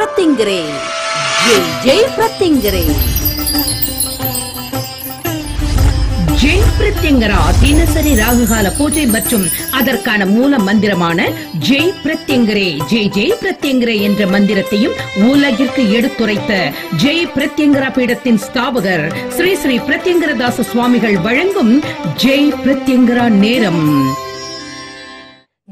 பிரத்திங்கரே ஜெய் ஜெய் பிரத்திங்கரே. ஜெய் பிரத்யங்கரா தினசரி ராகுகால பூஜை மற்றும் அதற்கான மூல மந்திரமான ஜெய் பிரத்யங்கரே ஜெய் ஜெய் பிரத்யங்கரே என்ற மந்திரத்தையும் உலகிற்கு எடுத்துரைத்த ஜெய் பிரத்யங்கரா பீடத்தின் ஸ்தாபகர் ஸ்ரீ ஸ்ரீ பிரத்யங்கரதாச சுவாமிகள் வழங்கும் ஜெய் பிரத்யங்கரா நேரம்.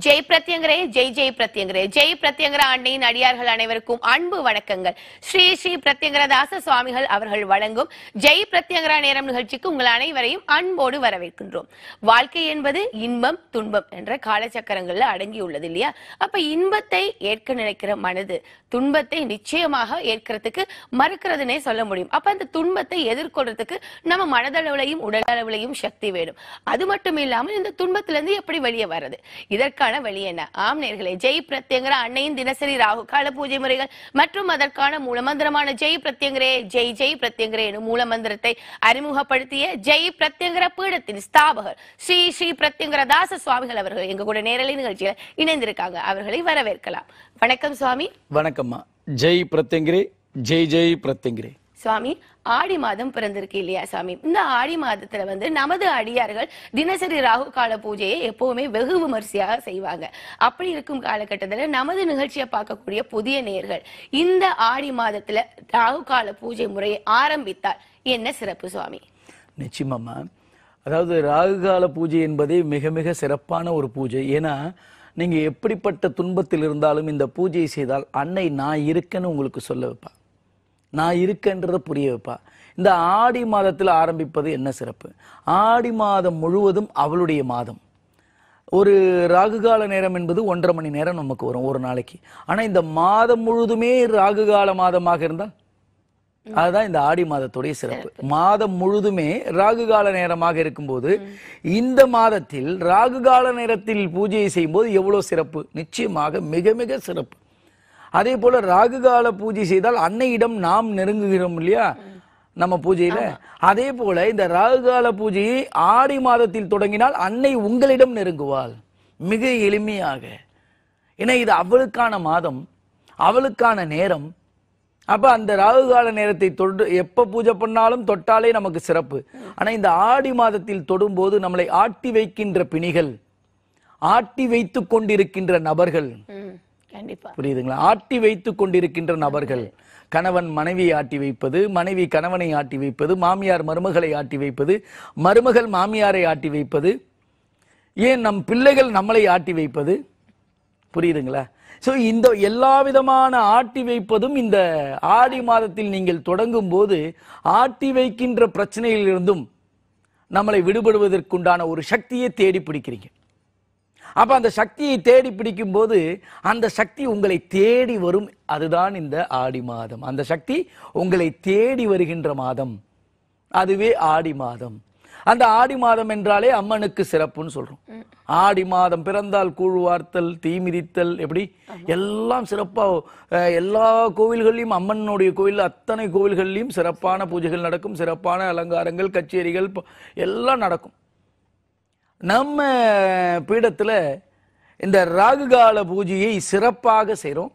ஜெய் பிரத்யங்கரே ஜெய் ஜெய் பிரத்யங்கரே. ஜெய் பிரத்யங்கரா அன்னையின் அடியார்கள் அனைவருக்கும் அன்பு வணக்கங்கள். ஸ்ரீ ஸ்ரீ பிரத்யங்கரதாச சுவாமிகள் அவர்கள் வழங்கும் ஜெய் பிரத்யங்கரா நேரம் நிகழ்ச்சிக்கு உங்கள் அனைவரையும் அன்போடு வரவேற்கின்றோம். வாழ்க்கை என்பது இன்பம் துன்பம் என்ற காலச்சக்கரங்கள்ல அடங்கியுள்ளது இல்லையா? அப்ப இன்பத்தை ஏற்க நினைக்கிற மனது துன்பத்தை நிச்சயமாக ஏற்கிறதுக்கு மறுக்கிறதுனே சொல்ல முடியும். அப்ப அந்த துன்பத்தை எதிர்கொள்றதுக்கு நம்ம மனதளவுலையும் உடல் அளவுலையும் சக்தி வேணும். அது மட்டும் இல்லாமல் இந்த துன்பத்திலிருந்து எப்படி வெளியே வர்றது, இதற்கான வழி என்ன? ஆம் நேர்களே, ஜெய் பிரத்யங்கரா அன்னையின் தினசரி ராகு கால பூஜை முறைகள் மற்றும் அதற்கான மூலமந்திரமான ஜெய் பிரத்யங்கரே ஜெய் ஜெய் பிரத்யங்கரே எனும் மூலமந்திரத்தை அறிமுகப்படுத்திய ஜெய் பிரத்யங்கரா பீடத்தின் ஸ்தாபகர் ஸ்ரீ ஸ்ரீ பிரத்யங்கரதாச சுவாமிகள் அவர்கள் எங்க கூட நேரலை நிகழ்ச்சியில் இணைந்திருக்காங்க. அவர்களை வரவேற்கலாம். வணக்கம் சுவாமி. வணக்கம்மா. ஜெய் பிரத்யங்கரே ஜெய் ஜெய் பிரத்யங்கரே. சுவாமி, ஆடி மாதம் பிறந்திருக்கு இல்லையா சாமி? இந்த ஆடி மாதத்துல நமது அடியார்கள் தினசரி ராகு கால பூஜையை எப்பவுமே வெகு விமர்சையாக செய்வாங்க. அப்படி இருக்கும் காலகட்டத்துல நமது நிகழ்ச்சியை பார்க்கக்கூடிய புதிய நேயர்கள் இந்த ஆடி மாதத்துல ராகு கால பூஜை முறையை ஆரம்பித்தால் என்ன சிறப்பு சுவாமி? நிச்சயமாம்மா. அதாவது ராகுகால பூஜை என்பதே மிக மிக சிறப்பான ஒரு பூஜை. ஏன்னா நீங்க எப்படிப்பட்ட துன்பத்தில் இருந்தாலும் இந்த பூஜையை செய்தால் அன்னை நான் இருக்கேன்னு உங்களுக்கு சொல்ல வைப்பா, நான் இருக்கேன்றதை புரிய வைப்பா. இந்த ஆடி மாதத்தில் ஆரம்பிப்பது என்ன சிறப்பு? ஆடி மாதம் முழுவதும் அவளுடைய மாதம். ஒரு ராகுகால நேரம் என்பது 1.5 மணி நேரம் நமக்கு வரும் ஒரு நாளைக்கு. ஆனா இந்த மாதம் முழுதுமே ராகுகால மாதமாக இருந்தால் அதுதான் இந்த ஆடி மாதத்துடைய சிறப்பு. மாதம் முழுதுமே ராகுகால நேரமாக இருக்கும்போது இந்த மாதத்தில் ராகுகால நேரத்தில் பூஜையை செய்யும் போது எவ்வளவு சிறப்பு! நிச்சயமாக மிக மிக சிறப்பு. அதே போல ராகுகால பூஜை செய்தால் அன்னையிடம் நாம் நெருங்குகிறோம் இல்லையா நம்ம பூஜையில. அதே போல இந்த ராகுகால பூஜையை ஆடி மாதத்தில் தொடங்கினால் அன்னை உங்களிடம் நெருங்குவாள் மிக எளிமையாக. ஏன்னா இது அவளுக்கான மாதம், அவளுக்கான நேரம். அப்ப அந்த ராகுகால நேரத்தை தொட்டு எப்ப பூஜை பண்ணாலும் தொட்டாலே நமக்கு சிறப்பு. ஆனா இந்த ஆடி மாதத்தில் தொடும்போது நம்மளை ஆட்டி வைக்கின்ற பிணிகள், ஆட்டி வைத்துக் கொண்டிருக்கின்ற நபர்கள், புரியுதுங்களா? ஆட்டி வைத்துக் கொண்டிருக்கின்ற நபர்கள், கணவன் மனைவியை ஆட்டி வைப்பது, மனைவி கணவனை ஆட்டி வைப்பது, மாமியார் மருமகளை ஆட்டி வைப்பது, மருமகள் மாமியாரை ஆட்டி வைப்பது, ஏன் நம் பிள்ளைகள் நம்மளை ஆட்டி வைப்பது, புரியுதுங்களா? சோ இந்த எல்லா விதமான ஆட்டி வைப்பதும் இந்த ஆடி மாதத்தில் நீங்கள் தொடங்கும் போது ஆட்டி வைக்கின்ற பிரச்சனையிலிருந்தும் நம்மளை விடுபடுவதற்குண்டான ஒரு சக்தியை தேடி பிடிக்கிறீங்க. அப்ப அந்த சக்தியை தேடி பிடிக்கும் போது அந்த சக்தி உங்களை தேடி வரும். அதுதான் இந்த ஆடி மாதம். அந்த சக்தி உங்களை தேடி வருகின்ற மாதம், அதுவே ஆடி மாதம். அந்த ஆடி மாதம் என்றாலே அம்மனுக்கு சிறப்புன்னு சொல்றோம். ஆடி மாதம் பிறந்தால் கூழ்வார்த்தல், தீமிதித்தல், எப்படி எல்லாம் சிறப்பா எல்லா கோவில்கள்லையும், அம்மனுடைய கோவில் அத்தனை கோவில்கள்லையும் சிறப்பான பூஜைகள் நடக்கும், சிறப்பான அலங்காரங்கள், கச்சேரிகள் எல்லாம் நடக்கும். நம்ம பீடத்துல இந்த ராகுகால பூஜையை சிறப்பாக செய்றோம்.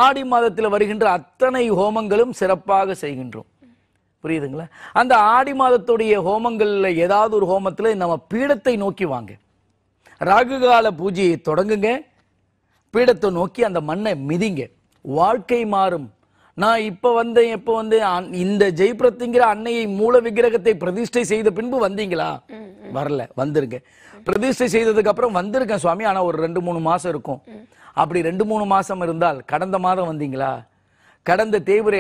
ஆடி மாதத்தில் வருகின்ற அத்தனை ஹோமங்களும் சிறப்பாக செய்கின்றோம். புரியுதுங்களா? அந்த ஆடி மாதத்துடைய ஹோமங்கள்ல ஏதாவது ஒரு ஹோமத்துல நம்ம பீடத்தை நோக்கி வாங்க. ராகுகால பூஜையை தொடங்குங்க, பீடத்தை நோக்கி அந்த மண்ணை மிதிங்க. வாழ்க்கை மாறும். நான் எப்ப வந்தேன் இந்த ஜெய் பிரத்யங்கரா அன்னையை மூல விக்கிரகத்தை பிரதிஷ்டை செய்த பின்பு வந்தீங்களா? வரல, வந்துருங்க. பிரதிஷ்டை செய்ததுக்கு அப்புறம் வந்திருக்கேன் சுவாமி, ஆனா ஒரு 2-3 மாசம் இருக்கும். அப்படி 2-3 மாசம் இருந்தால் கடந்த மாதம் வந்தீங்களா? கடந்த தேய்பிறை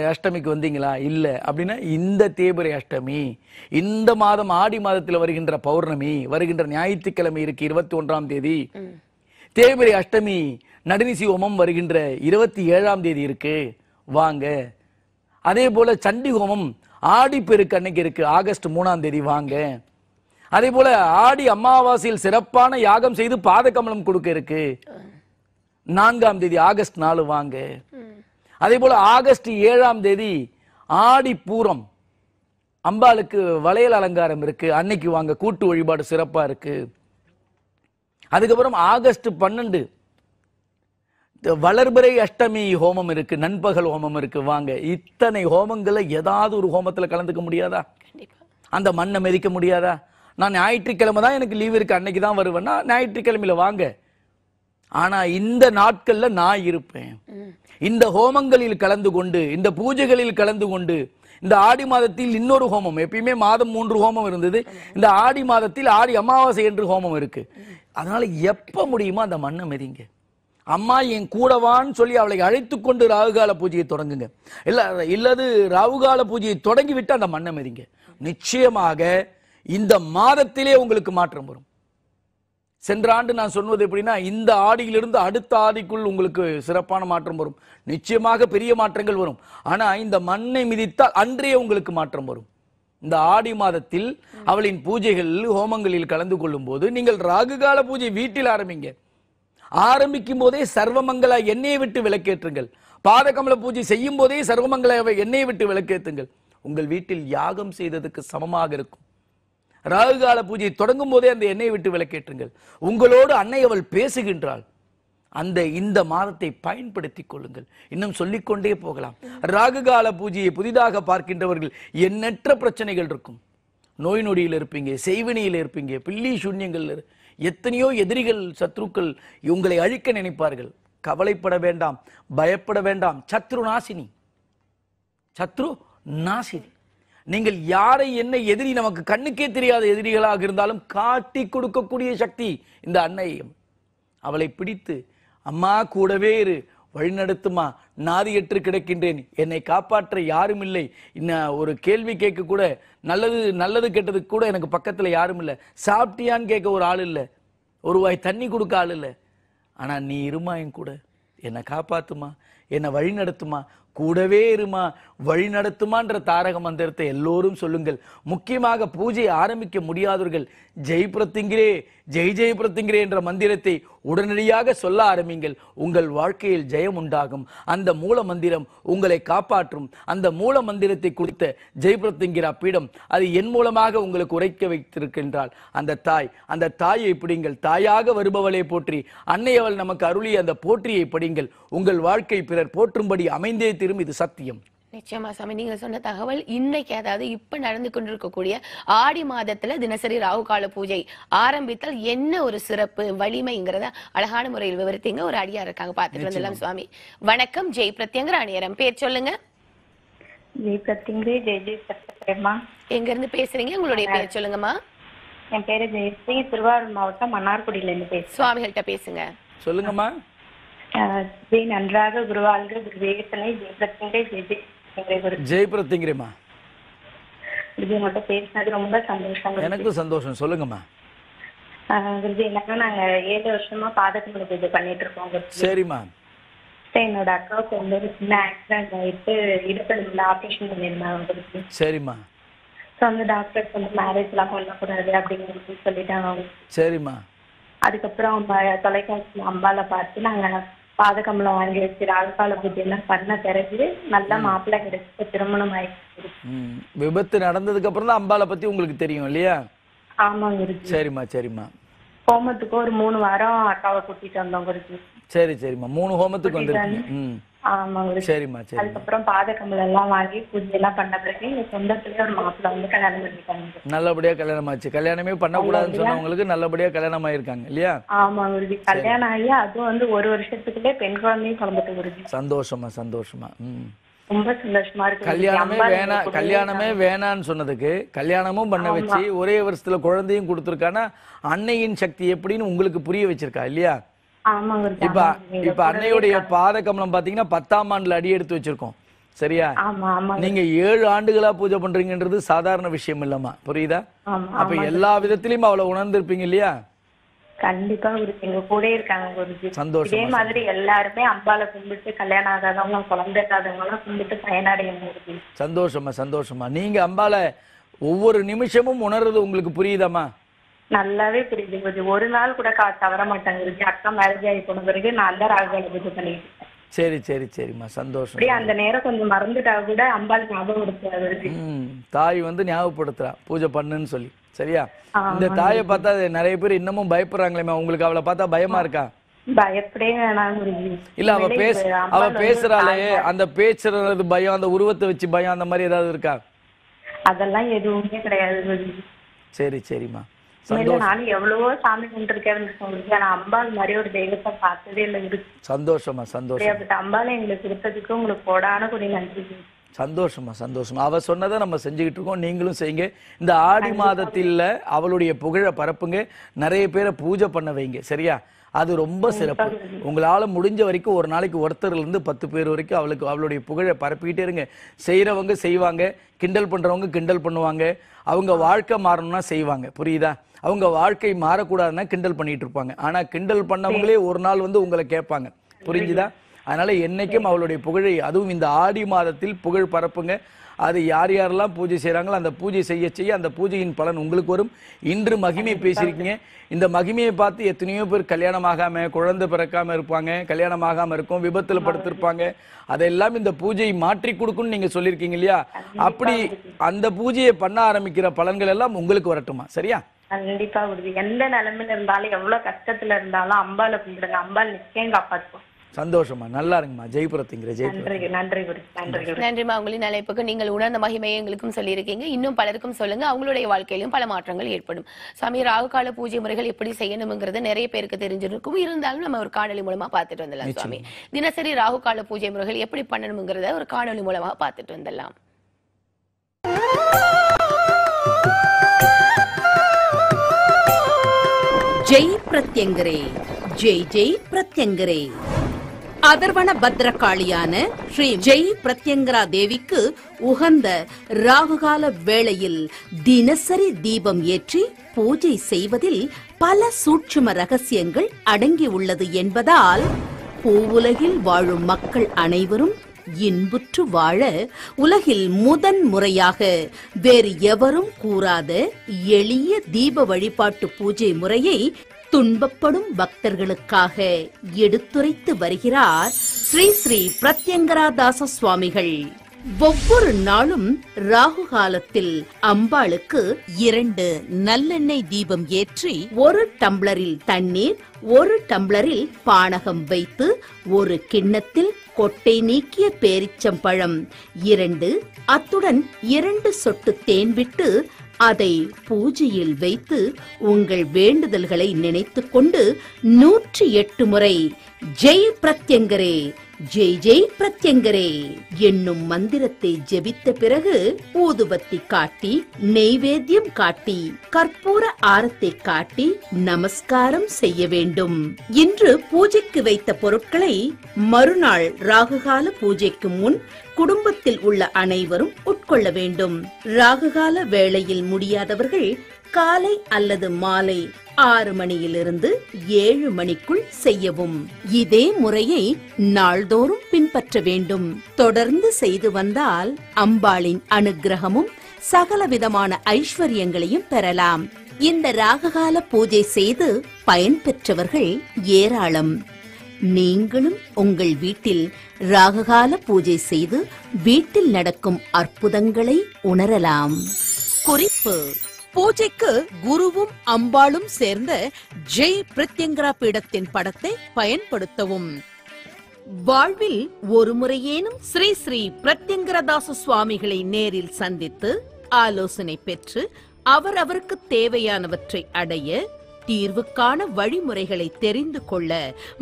அஷ்டமிக்கு வந்தீங்களா? இல்ல அப்படின்னா இந்த தேய்பிறை அஷ்டமி, இந்த மாதம் ஆடி மாதத்தில் வருகின்ற பௌர்ணமி, வருகின்ற ஞாயிற்றுக்கிழமை இருக்கு 21ஆம் தேதி, தேய்பிறை அஷ்டமி நடுநிசி ஹோமம் வருகின்ற 27ஆம் தேதி இருக்கு, வாங்க. அதே போல சண்டி ஹோமம் ஆடி பெருக்கு அன்னைக்கு இருக்கு, ஆகஸ்ட் 3ஆம் தேதி வாங்க. அதே போல ஆடி அமாவாசையில் சிறப்பான யாகம் செய்து பாத கமலம் கொடுக்க இருக்கு, 4ஆம் தேதி ஆகஸ்ட் 4 வாங்க. அதே போல ஆகஸ்ட் 7ஆம் தேதி ஆடி பூரம், அம்பாளுக்கு வளையல் அலங்காரம் இருக்கு, அன்னைக்கு வாங்க, கூட்டு வழிபாடு சிறப்பா இருக்கு. அதுக்கப்புறம் ஆகஸ்ட் 12 வளர்பிறை அஷ்டமி ஹோமம் இருக்கு, நண்பகல் ஹோமம் இருக்கு. வாங்க, இத்தனை ஹோமங்களை ஏதாவது ஒரு ஹோமத்துல கலந்துக்க முடியாதா? அந்த மண்ணை மிதிக்க முடியாதா? நான் ஞாயிற்றுக்கிழமை தான் எனக்கு லீவ் இருக்கு, அன்னைக்கு தான் வருவேன்னா ஞாயிற்றுக்கிழமையில வாங்க. ஆனா இந்த நாட்கள்ல நான் இருப்பேன். இந்த ஹோமங்களில் கலந்து கொண்டு, இந்த பூஜைகளில் கலந்து கொண்டு, இந்த ஆடி மாதத்தில் இன்னொரு ஹோமம், எப்பயுமே மாதம் 3 ஹோமம் இருந்தது, இந்த ஆடி மாதத்தில் ஆடி அமாவாசை என்று ஹோமம் இருக்கு. அதனால எப்ப முடியுமோ அந்த மண்ணை மிதிங்க. அம்மா என் கூடவான்னு சொல்லி அவளை அழைத்து கொண்டு ராகுகால பூஜையை தொடங்குங்க. இல்லது ராகுகால பூஜையை தொடங்கி விட்டு அந்த மண்ணை மிதிங்க. நிச்சயமாக இந்த மாதத்திலே உங்களுக்கு மாற்றம் வரும். சென்ற ஆண்டு நான் சொன்னது எப்படின்னா, இந்த ஆடியிலிருந்து அடுத்த ஆடிக்குள் உங்களுக்கு சிறப்பான மாற்றம் வரும். நிச்சயமாக பெரிய மாற்றங்கள் வரும். ஆனா இந்த மண்ணை மிதித்தால் அன்றைய உங்களுக்கு மாற்றம் வரும். இந்த ஆடி மாதத்தில் அவளின் பூஜைகள் ஹோமங்களில் கலந்து கொள்ளும் போது நீங்கள் ராகுகால பூஜை வீட்டில் ஆரம்பிங்க. ஆரம்பிக்கும் போதே சர்வமங்கல எண்ணெயை விட்டு விளக்கேற்றுங்கள். பாதகமல பூஜை செய்யும் போதே சர்வமங்கல எண்ணெயை விட்டு விளக்கேற்றுங்கள். உங்கள் வீட்டில் யாகம் செய்ததுக்கு சமமாக இருக்கும். ராகுகால பூஜை தொடங்கும் போதே அந்த எண்ணெயை விட்டு விளக்கேற்றுங்கள். உங்களோடு அன்னை அவள் பேசுகின்றாள். இந்த மாதத்தை பயன்படுத்திக் கொள்ளுங்கள். இன்னும் சொல்லிக்கொண்டே போகலாம். ராகுகால பூஜையை புதிதாக பார்க்கின்றவர்கள் எண்ணற்ற பிரச்சனைகள் இருக்கும். நோய் நொடியில் இருப்பீங்க, செய்வினையில் இருப்பீங்க, பில்லி சூன்யங்கள், எத்தனையோ எதிரிகள் சத்ருக்கள் உங்களை அழிக்க நினைப்பார்கள். கவலைப்பட வேண்டாம், பயப்பட வேண்டாம். சத்ரு நாசினி, சத்ரு நாசினி. நீங்கள் யாரை என்ன எதிரி, நமக்கு கண்ணுக்கே தெரியாத எதிரிகளாக இருந்தாலும் காட்டி கொடுக்கக்கூடிய சக்தி இந்த அன்னையும். அவளை பிடித்து அம்மா கூடவே இரு, வழிநடத்துமா, நாதியற்று கிடக்கின்றேன், என்னை காப்பாற்ற யாரும் இல்லை, இன்னும் ஒரு கேள்வி கேட்க கூட, நல்லது கெட்டதுக்கு கூட எனக்கு பக்கத்துல யாரும் இல்லை, சாப்பிட்டியான்னு கேட்க ஒரு ஆள் இல்லை, ஒரு வாய் தண்ணி கொடுக்க ஆள் இல்லை. ஆனா நீ இருமா, என் கூட என்னை காப்பாத்துமா, என்னை வழி நடத்துமா, கூடவே இருமா, வழி நடத்துமான்ற தாரக மந்திரத்தை எல்லோரும் சொல்லுங்கள். முக்கியமாக பூஜை ஆரம்பிக்க முடியாதவர்கள் ஜெய் பிரத்திங்கிரே, ஜெய் ஜெய் பிரத்திங்கிரே என்ற மந்திரத்தை உடனடியாக சொல்ல ஆரம்பிங்கள். உங்கள் வாழ்க்கையில் ஜெயம் உண்டாகும். அந்த மூல மந்திரம் உங்களை காப்பாற்றும். அந்த மூல மந்திரத்தை குறித்த ஜெய் பிரத்திங்கிரா பீடம் அது என் மூலமாக உங்களுக்கு உரைக்க வைத்திருக்கின்றாள் அந்த தாயை பிடிங்கள். தாயாக வருபவளை போற்றி, அன்னை அவள் நமக்கு அருளிய அந்த போற்றியை படிங்கள். உங்கள் வாழ்க்கை பிறர் போற்றும்படி அமைந்தே தீரும். இது சத்தியம். நிச்சயமா சாமி, நீங்க சொன்ன தகவல் இன்னைக்கு, அதாவது இப்ப நடந்து கொண்டிருக்கக்கூடிய ஆடி மாதத்துல தினசரி ராகுகால பூஜை ஆரம்பித்தால் என்ன ஒரு சிறப்பு வலிமைங்கிறத அழகான முறையில் விவரித்தீங்க. ஒரு அடியா இருக்காங்க, பாத்துட்டு வந்துடலாம் சுவாமி. வணக்கம், ஜெய் பிரத்யங்கரா நேரம். பேர் சொல்லுங்க. ஜெய் பிரத்யங்கரே. ஜெய் ஜெய் பிரத்யங்கரேம்மா. எங்க இருந்து பேசுறீங்க? உங்களுடைய பேர் சொல்லுங்கம்மா. என் பேரு ஜெயஸ்ரீ, திருவாரூர் மாவட்டம் மன்னார்குடியில இருந்து பேசுறேன். சுவாமிகள்கிட்ட பேசுங்க. சொல்லுங்கம்மா. ஜெய் நன்றாக குருவாழ்க, குருவேசனை. ஜெய் பிரத்யங்கரே. ஜெய் ஜெய் ஜெய் பிரத்யங்கரேம்மா. உங்கள்கிட்ட பேசினது ரொம்ப சந்தோஷம். எனக்கு சந்தோஷம். சொல்லுங்கம்மா. குருஜி, என்னன்னா நாங்க 7 வருஷமா பாதகமல பூஜை பண்ணிட்டு இருக்கோம். சரிம்மா. என்னோட அக்காவுக்கு வந்து ஒரு சின்ன ஆக்சிடென்ட் ஆயிட்டு இடுப்பெலும்புல ஆபரேஷன் பண்ணிருந்தாங்க. சரிம்மா. அந்த டாக்டர் வந்து மேரேஜ் எல்லாம் பண்ணக்கூடாது அப்படிங்கிறது சொல்லிட்டாங்க. சரிம்மா. அதுக்கப்புறம் தொலைக்காட்சியில அம்பால பார்த்து நாங்க பாதகமலம் வாங்கி வச்சு ராகுகால பூஜை எல்லாம் பண்ண பிறகு நல்ல மாப்பிள்ளை கிடைச்சு திருமணம் ஆயிடுச்சு. விபத்து நடந்ததுக்கு அப்புறம் தான் அம்பாலை பத்தி உங்களுக்கு தெரியும் இல்லையா? ஆமாங்க குருஜி. சரிம்மா சரிம்மா. ஹோமத்துக்கு ஒரு 3 வாரம் அக்காவை கூட்டிட்டு வந்தோம் குருஜி. சரிம்மா. 3 ஹோமத்துக்கு வந்திருக்கீங்க. ஆமாங்க குருஜி. சரிம்மா சரி. அதுக்கப்புறம் பாதகமலம் எல்லாம் வாங்கி பூஜை எல்லாம் பண்ண பிறகு எங்க சொந்தத்திலே ஒரு மாப்பிள்ளை வந்து கல்யாணம் பண்ணிட்டாங்க. நல்லபடியா கல்யாணம் ஆச்சு. கல்யாணமே பண்ணக்கூடாதுன்னு சொன்னவங்களுக்கு நல்லபடியா கல்யாணம் ஆயிருக்காங்க இல்லையா? ஆமாங்க குருஜி. கல்யாணம் ஆகி அதுவும் வந்து 1 வருஷத்துக்குள்ளே பெண் குழந்தையும் பிறந்துட்டு குருஜி. சந்தோஷமா. ரொம்ப சந்தோஷமா இருக்கு. கல்யாணமே வேணான்னு சொன்னதுக்கு கல்யாணமும் பண்ண வச்சு ஒரே வருஷத்துல குழந்தையும் கொடுத்துருக்கானா அன்னையின் சக்தி எப்படின்னு உங்களுக்கு புரிய வச்சிருக்கா இல்லையா? இப்ப அன்னையுடைய பாத கமலம் பாத்தீங்கன்னா 10ஆம் ஆண்டுல அடி எடுத்து வச்சிருக்கோம். சரியா? நீங்க 7 ஆண்டுகளா பூஜை பண்றீங்கன்றது சாதாரண விஷயம் இல்லம்மா, புரியுதா? அப்ப எல்லா விதத்திலயும் அவளை உணர்ந்திருப்பீங்க இல்லையா? கண்டிப்பா எங்க கூட இருக்காங்க குருஜி. சந்தோஷம். இதே மாதிரி எல்லாருமே அம்பால கும்பிட்டு கல்யாணம் ஆகாதவங்க, குழந்தை இல்லாதவங்க எல்லாம் கும்பிட்டு பயனடையும். சந்தோஷமா. நீங்க அம்பால ஒவ்வொரு நிமிஷமும் உணர்றது உங்களுக்கு புரியுதாமா? நல்லாவே புரியுது குருஜி. ஒரு நாள் கூட தவற மாட்டாங்க குருஜி. அக்கா மேரேஜ் ஆகி போன பிறகு நான் தான் ராகுகால பூஜை பண்ணிட்டு இருக்கேன். சரிம்மா சந்தோஷம். அந்த நேரம் கொஞ்சம் மறந்துட்டா கூட அம்பாள் ஞாபகப்படுத்துறாரு. தாய் வந்து ஞாபகப்படுத்துறா பூஜை பண்ணுன்னு சொல்லி. சரியா? இந்த தாயை பார்த்தா நிறைய பேர் இன்னமும் பயப்படுறாங்களேமா, உங்களுக்கு அவளை பார்த்தா பயமா இருக்கா? பயப்படவே வேணாம் குருஜி. இல்ல அவ அம்பாள் வந்து பேசுறாளே அந்த பேசுறது பயம், அந்த உருவத்தை வச்சு பயம், அந்த மாதிரி ஏதாவது இருக்கா? அதெல்லாம் எதுவுமே கிடையாது குருஜி. சரி சரிம்மா, உண்மையில நானும் எவ்வளவோ சாமி கும்பிட்டுருக்கேன் குருஜி. ஆனா அம்பாள் மாதிரி ஒரு தெய்வத்தை பார்த்ததே இல்லை குருஜி. சந்தோஷமா சந்தோஷம். அப்படிப்பட்ட அம்பாளை எங்களுக்கு கொடுத்ததுக்கு உங்களுக்கு கோடான கொடி நன்றி குருஜி. சந்தோஷமா சந்தோஷமா. அவ சொன்னதை நம்ம செஞ்சுக்கிட்டு இருக்கோம், நீங்களும் செய்யுங்க. இந்த ஆடி மாதத்தில் அவளுடைய புகழை பரப்புங்க, நிறைய பேரை பூஜை பண்ண வைங்க, சரியா? அது ரொம்ப சிறப்பு. உங்களால முடிஞ்ச வரைக்கும் ஒரு நாளைக்கு ஒருத்தர்ல இருந்து 10 பேர் வரைக்கும் அவளுடைய புகழை பரப்பிக்கிட்டே இருங்க. செய்யறவங்க செய்வாங்க, கிண்டல் பண்றவங்க கிண்டல் பண்ணுவாங்க, அவங்க வாழ்க்கை மாறணும்னா செய்வாங்க, புரியுதா? அவங்க வாழ்க்கை மாறக்கூடாதுன்னா கிண்டல் பண்ணிட்டு இருப்பாங்க. ஆனா கிண்டல் பண்ணவங்களே ஒரு நாள் வந்து உங்களை கேட்பாங்க, புரிஞ்சுதா? அதனால என்னைக்கும் அவளுடைய புகழை, அதுவும் இந்த ஆடி மாதத்தில் புகழ் பரப்புங்க. அது யார் யாரெல்லாம் பூஜை செய்கிறாங்களோ அந்த பூஜை செய்ய செய்ய அந்த பூஜையின் பலன் உங்களுக்கு வரும். இன்று மகிமை பேசியிருக்கீங்க. இந்த மகிமையை பார்த்து எத்தனையோ பேர் கல்யாணம் ஆகாமல், குழந்தை பிறக்காமல் இருப்பாங்க, கல்யாணம் ஆகாமல் இருக்கும், விபத்தில் படுத்திருப்பாங்க. அதெல்லாம் இந்த பூஜையை மாற்றி கொடுக்கும்னு நீங்கள் சொல்லியிருக்கீங்க இல்லையா? அப்படி அந்த பூஜையை பண்ண ஆரம்பிக்கிற பலன்கள் எல்லாம் உங்களுக்கு வரட்டுமா, சரியா? கண்டிப்பா குருஜி. எந்த நிலைமையில இருந்தாலும் எவ்வளவு கஷ்டத்துல இருந்தாலும் அம்பாளை கும்பிடுங்க, அம்பாள் நிச்சயம் காப்பாற்றுவோம். சந்தோஷமா, நல்லா இருங்கம்மா. ஜெயபுரத்திங்கிற நன்றி நன்றி குரு. நன்றி குரு. நன்றிமா. உங்களின் அழைப்புக்கு நீங்கள் உணர்ந்த மகிமையை எங்களுக்கும் சொல்லியிருக்கீங்க. இன்னும் பலருக்கும் சொல்லுங்க, அவங்களுடைய வாழ்க்கையிலும் பல மாற்றங்கள் ஏற்படும். சாமி, ராகுகால பூஜை முறைகள் எப்படி செய்யணுங்கிறது நிறைய பேருக்கு தெரிஞ்சிருக்கும். இருந்தாலும் நம்ம ஒரு காணொலி மூலமா பார்த்துட்டு வந்துடலாம் சுவாமி. தினசரி ராகுகால பூஜை முறைகள் எப்படி பண்ணணுங்கிறத ஒரு காணொலி மூலமா பார்த்துட்டு வந்துடலாம். ஜெய் பிரத்யங்கரே, ஜெய் ஜெய் பிரத்யங்கரே. அதர்வன பத்ரகாளியான ஸ்ரீ ஜெய் பிரத்யங்கரா தேவிக்கு உகந்த ராகுகால வேளையில் தினசரி தீபம் ஏற்றி பூஜை செய்வதில் பல சூட்சும ரகசியங்கள் அடங்கியுள்ளது என்பதால் பூவுலகில் வாழும் மக்கள் அனைவரும் இன்புற்று வாழ உலகில் முதன் முறையாக வேறு எவரும் கூறாத எளிய தீப வழிபாட்டு பூஜை முறையை துன்பப்படும் பக்தர்களுக்காக எடுத்துரைத்து வருகிறார் ஸ்ரீ ஸ்ரீ பிரத்யங்கராதாச சுவாமிகள். ஒவ்வொரு நாளும் ராகு காலத்தில் அம்பாளுக்கு 2 நல்லெண்ணெய் தீபம் ஏற்றி 1 டம்ளரில் தண்ணீர், 1 டம்ளரில் பானகம் வைத்து 1 கிண்ணத்தில் கொட்டை நீக்கிய பேரிச்சம்பழம் 2, அத்துடன் 2 சொட்டு தேன் விட்டு அதை பூஜையில் வைத்து உங்கள் வேண்டுதல்களை நினைத்துக் கொண்டு 108 முறை ஜெய் பிரத்யங்கரே, ஜெய் ஜெய் பிரத்யங்கரே என்னும் மந்திரத்தை ஜெபித்த பிறகு ஊதுபத்தி காட்டி, நெய்வேத்தியம் காட்டி, கற்பூர ஆரத்தை காட்டி நமஸ்காரம் செய்ய வேண்டும். இன்று பூஜைக்கு வைத்த பொருட்களை மறுநாள் ராகுகால பூஜைக்கு முன் குடும்பத்தில் உள்ள அனைவரும் உட்கொள்ள வேண்டும். ராகுகால வேளையில் முடியாதவர்கள் காலை அல்லது மாலை 6 மணியிலிருந்து 7 மணிக்குள் செய்யவும். இதே முறையை நாள்தோறும் பின்பற்ற வேண்டும். தொடர்ந்து செய்து வந்தால் அம்பாளின் அனுக்கிரகமும் சகலவிதமான ஐஸ்வர்யங்களையும் பெறலாம். இந்த ராககால பூஜை செய்து பயன்பெற்றவர்கள் ஏராளம். நீங்களும் உங்கள் வீட்டில் ராககால பூஜை செய்து வீட்டில் நடக்கும் அற்புதங்களை உணரலாம். குறிப்பு: பூஜைக்கு குருவும் அம்பாளும் சேர்ந்த ஜெய் பிரத்யங்கரா பீடத்தின் படத்தை பயன்படுத்தவும். வாழ்வில் ஒரு முறையேனும் ஸ்ரீ ஸ்ரீ பிரத்யங்கரதாச சுவாமிகளை நேரில் சந்தித்து ஆலோசனை பெற்று அவருக்கு தேவையானவற்றை அடைய, தீர்வுக்கான வழிமுறைகளை தெரிந்து கொள்ள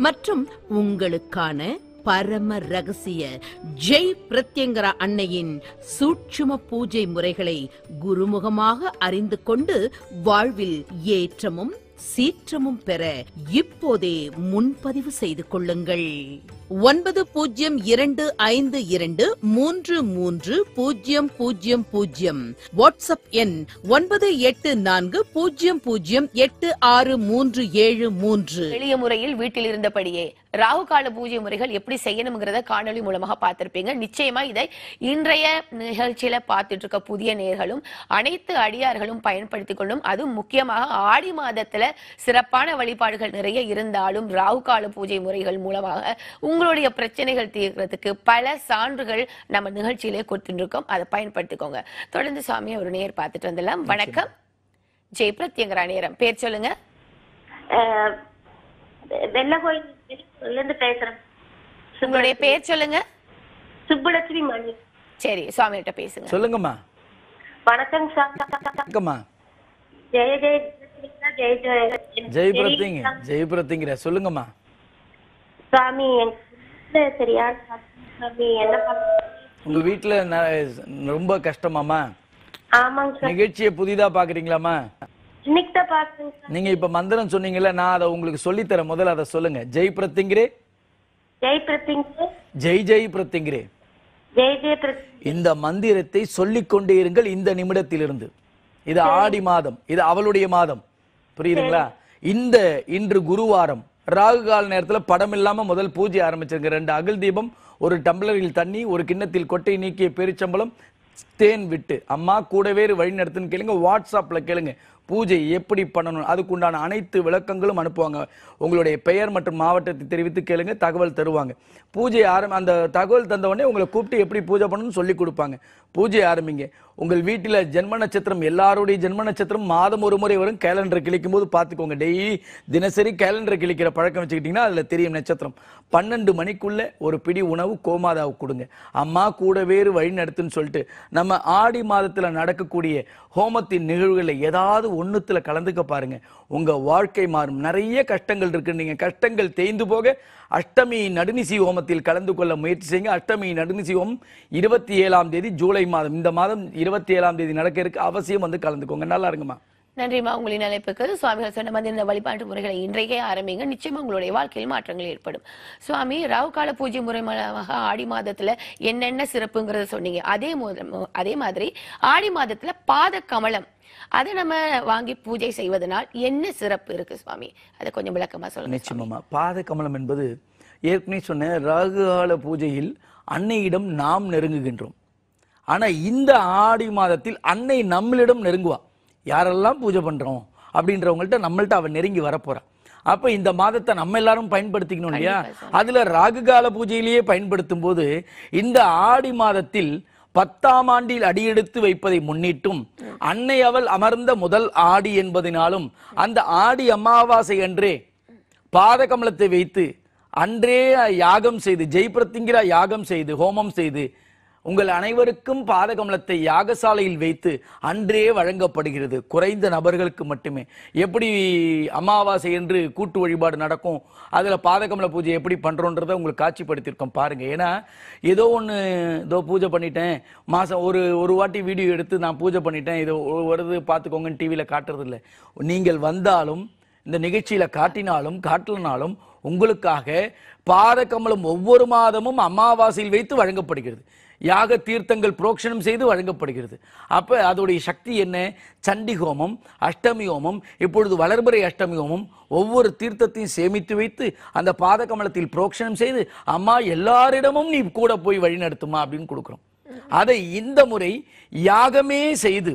மற்றும் உங்களுக்கான பரம ரகசிய ஜெய் பிரத்யங்கரா அன்னையின் சூட்சும பூஜை முறைகளை குருமுகமாக அறிந்து கொண்டு வாழ்வில் ஏற்றமும் சீற்றமும் பெற இப்போதே முன்பதிவு செய்து கொள்ளுங்கள். 9052233000 வாட்ஸ்அப் எண் 9840086373. எளிய முறையில் வீட்டில் இருந்தபடியே ராகுகால பூஜை முறைகள் எப்படி செய்யணுங்கிறத காணொலி மூலமாக பார்த்திருப்பீங்க. நிச்சயமா இதை இன்றைய நிகழ்ச்சியில பார்த்துட்டு இருக்க புதிய நேயர்களும் அனைத்து அடியார்களும் பயன்படுத்திக் கொள்ளும். அதுவும் முக்கியமாக ஆடி மாதத்துல சிறப்பான வழிபாடுகள் நிறைய இருந்தாலும் ராகுகால பூஜை முறைகள் மூலமாக உங்களுடைய பிரச்சனைகள் தீர்க்கிறதுக்கு பல சான்றுகள் நம்ம நிகழ்ச்சியிலே கொடுத்துருக்கோம். அதை பயன்படுத்திக்கோங்க. தொடர்ந்து சுவாமி ஒரு நேர் பார்த்துட்டு வந்துடலாம். வணக்கம். ஜெய் பிரத்யங்கரா நேரம். பேர் சொல்லுங்க. வெள்ளகோயில்ல இருந்து பேசுறேன். உங்களுடைய பேர் சொல்லுங்க. சுப்புலட்சுமி மணி. சரி, சுவாமி கிட்ட பேசுங்க. சொல்லுங்கம்மா. வணக்கம் சார். வணக்கம்மா. ஜெய ஜெய ஜெய ஜெய ஜெயபிரத்திங்கிற சொல்லுங்கம்மா. சாமி சரியா சாமி என்ன உங்க வீட்டுல ரொம்ப கஷ்டமாமா? ஆமாங்க சார். நிகழ்ச்சியை புதிதா பாக்குறீங்களாமா? இன்னைக்கு தான் பாக்குறேன். நீங்க இப்ப மந்திரம் சொன்னீங்கல்ல, நான் அதை உங்களுக்கு சொல்லித்தரேன். முதல்ல அதை சொல்லுங்க. ஜெய் பிரத்திங்கிரே ஜெய் பிரத்திங்கிரே ஜெய் ஜெய் பிரத்திங்கிரே. ஜெய் ஜெய் பிரத்திங்கிரே. இந்த மந்திரத்தை சொல்லிக் கொண்டே இருங்கள் இந்த நிமிடத்திலிருந்து. இது ஆடி மாதம், இது அவளுடைய மாதம். புரியுதுங்களா? இன்று குருவாரம் ராகு கால நேரத்துல படம் இல்லாம முதல் பூஜை ஆரம்பிச்சிருங்க. 2 அகல் தீபம், ஒரு டம்ளரில் தண்ணி, ஒரு கிண்ணத்தில் கொட்டை நீக்கிய பேரிச்சம்பளம், தேன் விட்டு அம்மா கூடவே வழி நடத்துன்னு கேளுங்க. வாட்ஸ்அப்ல கேளுங்க பூஜை எப்படி பண்ணணும், அதுக்குண்டான அனைத்து விளக்கங்களும் அனுப்புவாங்க. உங்களுடைய பெயர் மற்றும் மாவட்டத்தை தெரிவித்து கேளுங்க, தகவல் தருவாங்க. பூஜை அந்த தகவல் தந்த உடனே உங்களை கூப்பிட்டு எப்படி பூஜை பண்ணணும்னு சொல்லி கொடுப்பாங்க. பூஜை ஆரம்பிங்க. உங்கள் வீட்டில் ஜென்ம நட்சத்திரம், எல்லாருடைய ஜென்ம நட்சத்திரம் மாதம் ஒரு முறை வரும். கேலண்டர் கிளிக்கும் போது பார்த்துக்கோங்க. டெய்லி தினசரி கேலண்டர் கிளிக்கிற பழக்கம் வச்சுக்கிட்டீங்கன்னா அதில் தெரியும் நட்சத்திரம். 12 மணிக்குள்ள ஒரு பிடி உணவு கோமாதாவுக்கு கொடுங்க. அம்மா கூட வேறு வழி நடத்துன்னு சொல்லிட்டு நம்ம ஆடி மாதத்துல நடக்கக்கூடிய ஹோமத்தின் நிகழ்வுகளை ஏதாவது ஒண்ணுத்துல கலந்துக்க பாருங்க. உங்க வாழ்க்கை மாறும். நிறைய கஷ்டங்கள் இருக்கு. நீங்க கஷ்டங்கள் தேய்ந்து போக அஷ்டமி நடுநிசி ஹோமத்தில் கலந்து கொள்ள முயற்சி செய்யுங்க. அஷ்டமி நடுநிசி ஹோமம் 27ஆம் தேதி ஜூலை மாதம், இந்த மாதம் 27ஆம் தேதி நடக்க இருக்கு. அவசியம் வந்து கலந்துக்கோங்க. நல்லா இருங்கம்மா. நன்றிமா உங்களின் அழைப்புக்கு. சுவாமிகள் சொன்ன மாதிரி இந்த வழிபாட்டு முறைகளை இன்றைக்கே ஆரம்பிங்க. நிச்சயமா உங்களுடைய வாழ்க்கையில் மாற்றங்கள் ஏற்படும். சுவாமி, ராகு கால பூஜை முறை மூலமாக ஆடி மாதத்துல என்னென்ன சிறப்புங்கிறத சொன்னீங்க. அதே மாதிரி ஆடி மாதத்துல பாத கமலம் அதை நம்ம வாங்கி பூஜை செய்வதனால் என்ன சிறப்பு இருக்கு சுவாமி? அதை கொஞ்சம் விளக்கமா சொல்லுங்க. நிச்சயமா. பாத கமலம் என்பது ஏற்கனவே சொன்ன ராகு கால பூஜையில் அன்னையிடம் நாம் நெருங்குகின்றோம். ஆனா இந்த ஆடி மாதத்தில் அன்னை நம்மளிடம் நெருங்குவா. யாரெல்லாம் பூஜை பண்றோம் அப்படின்றவங்கள்ட்ட நம்மள்ட்ட அவ நெருங்கி வரப்போறா. அப்ப இந்த மாதத்தை நம்ம எல்லாரும் பயன்படுத்திக்கணும் இல்லையா? அதுல ராகு கால பூஜையிலேயே பயன்படுத்தும் போது இந்த ஆடி மாதத்தில் 10ஆம் ஆண்டில் அடியெடுத்து வைப்பதை முன்னிட்டும் அன்னை அவள் அமர்ந்த முதல் ஆடி என்பதனாலும் அந்த ஆடி அமாவாசை அன்றே பாத கமலத்தை வைத்து அன்றே யாகம் செய்து ஜெய்பிரத்திங்கிற யாகம் செய்து ஹோமம் செய்து உங்கள் அனைவருக்கும் பாத கமலத்தை யாகசாலையில் வைத்து அன்றே வழங்கப்படுகிறது. குறைந்த நபர்களுக்கு மட்டுமே. எப்படி அமாவாசை என்று கூட்டு வழிபாடு நடக்கும், அதுல பாதகமல பூஜை எப்படி பண்றோன்றதை உங்களுக்கு காட்சிப்படுத்தியிருக்கோம் பாருங்க. ஏன்னா ஏதோ ஒன்று இதோ பூஜை பண்ணிட்டேன், மாசம் ஒரு வாட்டி வீடியோ எடுத்து நான் பூஜை பண்ணிட்டேன், இது வருது பார்த்துக்கோங்கன்னு டிவியில காட்டுறது இல்லை. நீங்கள் வந்தாலும் இந்த நிகழ்ச்சியில காட்டினாலும் காட்டலனாலும் உங்களுக்காக பாதகமலம் ஒவ்வொரு மாதமும் அமாவாசையில் வைத்து வழங்கப்படுகிறது. யாக தீர்த்தங்கள் புரோக்ஷனம் செய்து வழங்கப்படுகிறது. அப்ப அதோடைய சக்தி என்ன? சண்டி ஹோமம், அஷ்டமி ஹோமம், இப்பொழுது வளர்பிறை அஷ்டமி ஹோமம், ஒவ்வொரு தீர்த்தத்தையும் சேமித்து வைத்து அந்த பாத கமலத்தில் புரோக்ஷனம் செய்து அம்மா எல்லாரிடமும் நீ கூட போய் வழி நடத்துமா அப்படின்னு கொடுக்கிறோம். அதை இந்த முறை யாகமே செய்து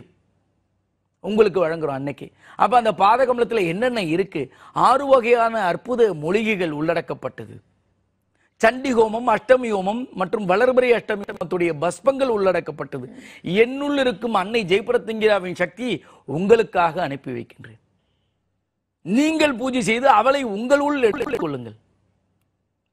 உங்களுக்கு வழங்குறோம் அன்னைக்கு. அப்ப அந்த பாத கமலத்துல என்னென்ன இருக்கு? 6 வகையான அற்புத மூலிகைகள் உள்ளடக்கப்பட்டது. சண்டி ஹோமம், அஷ்டமி ஹோமம் மற்றும் வளர்பிறை அஷ்டமி ஹோமத்துடைய பஸ்பங்கள் உள்ளடக்கப்பட்டது. என்னுள் இருக்கும் அன்னை ஜெய்பிரத்திங்கிராவின் சக்தி உங்களுக்காக அனுப்பி வைக்கின்றேன். நீங்கள் பூஜை செய்து அவளை உங்களுள் எடுத்துக் கொள்ளுங்கள்.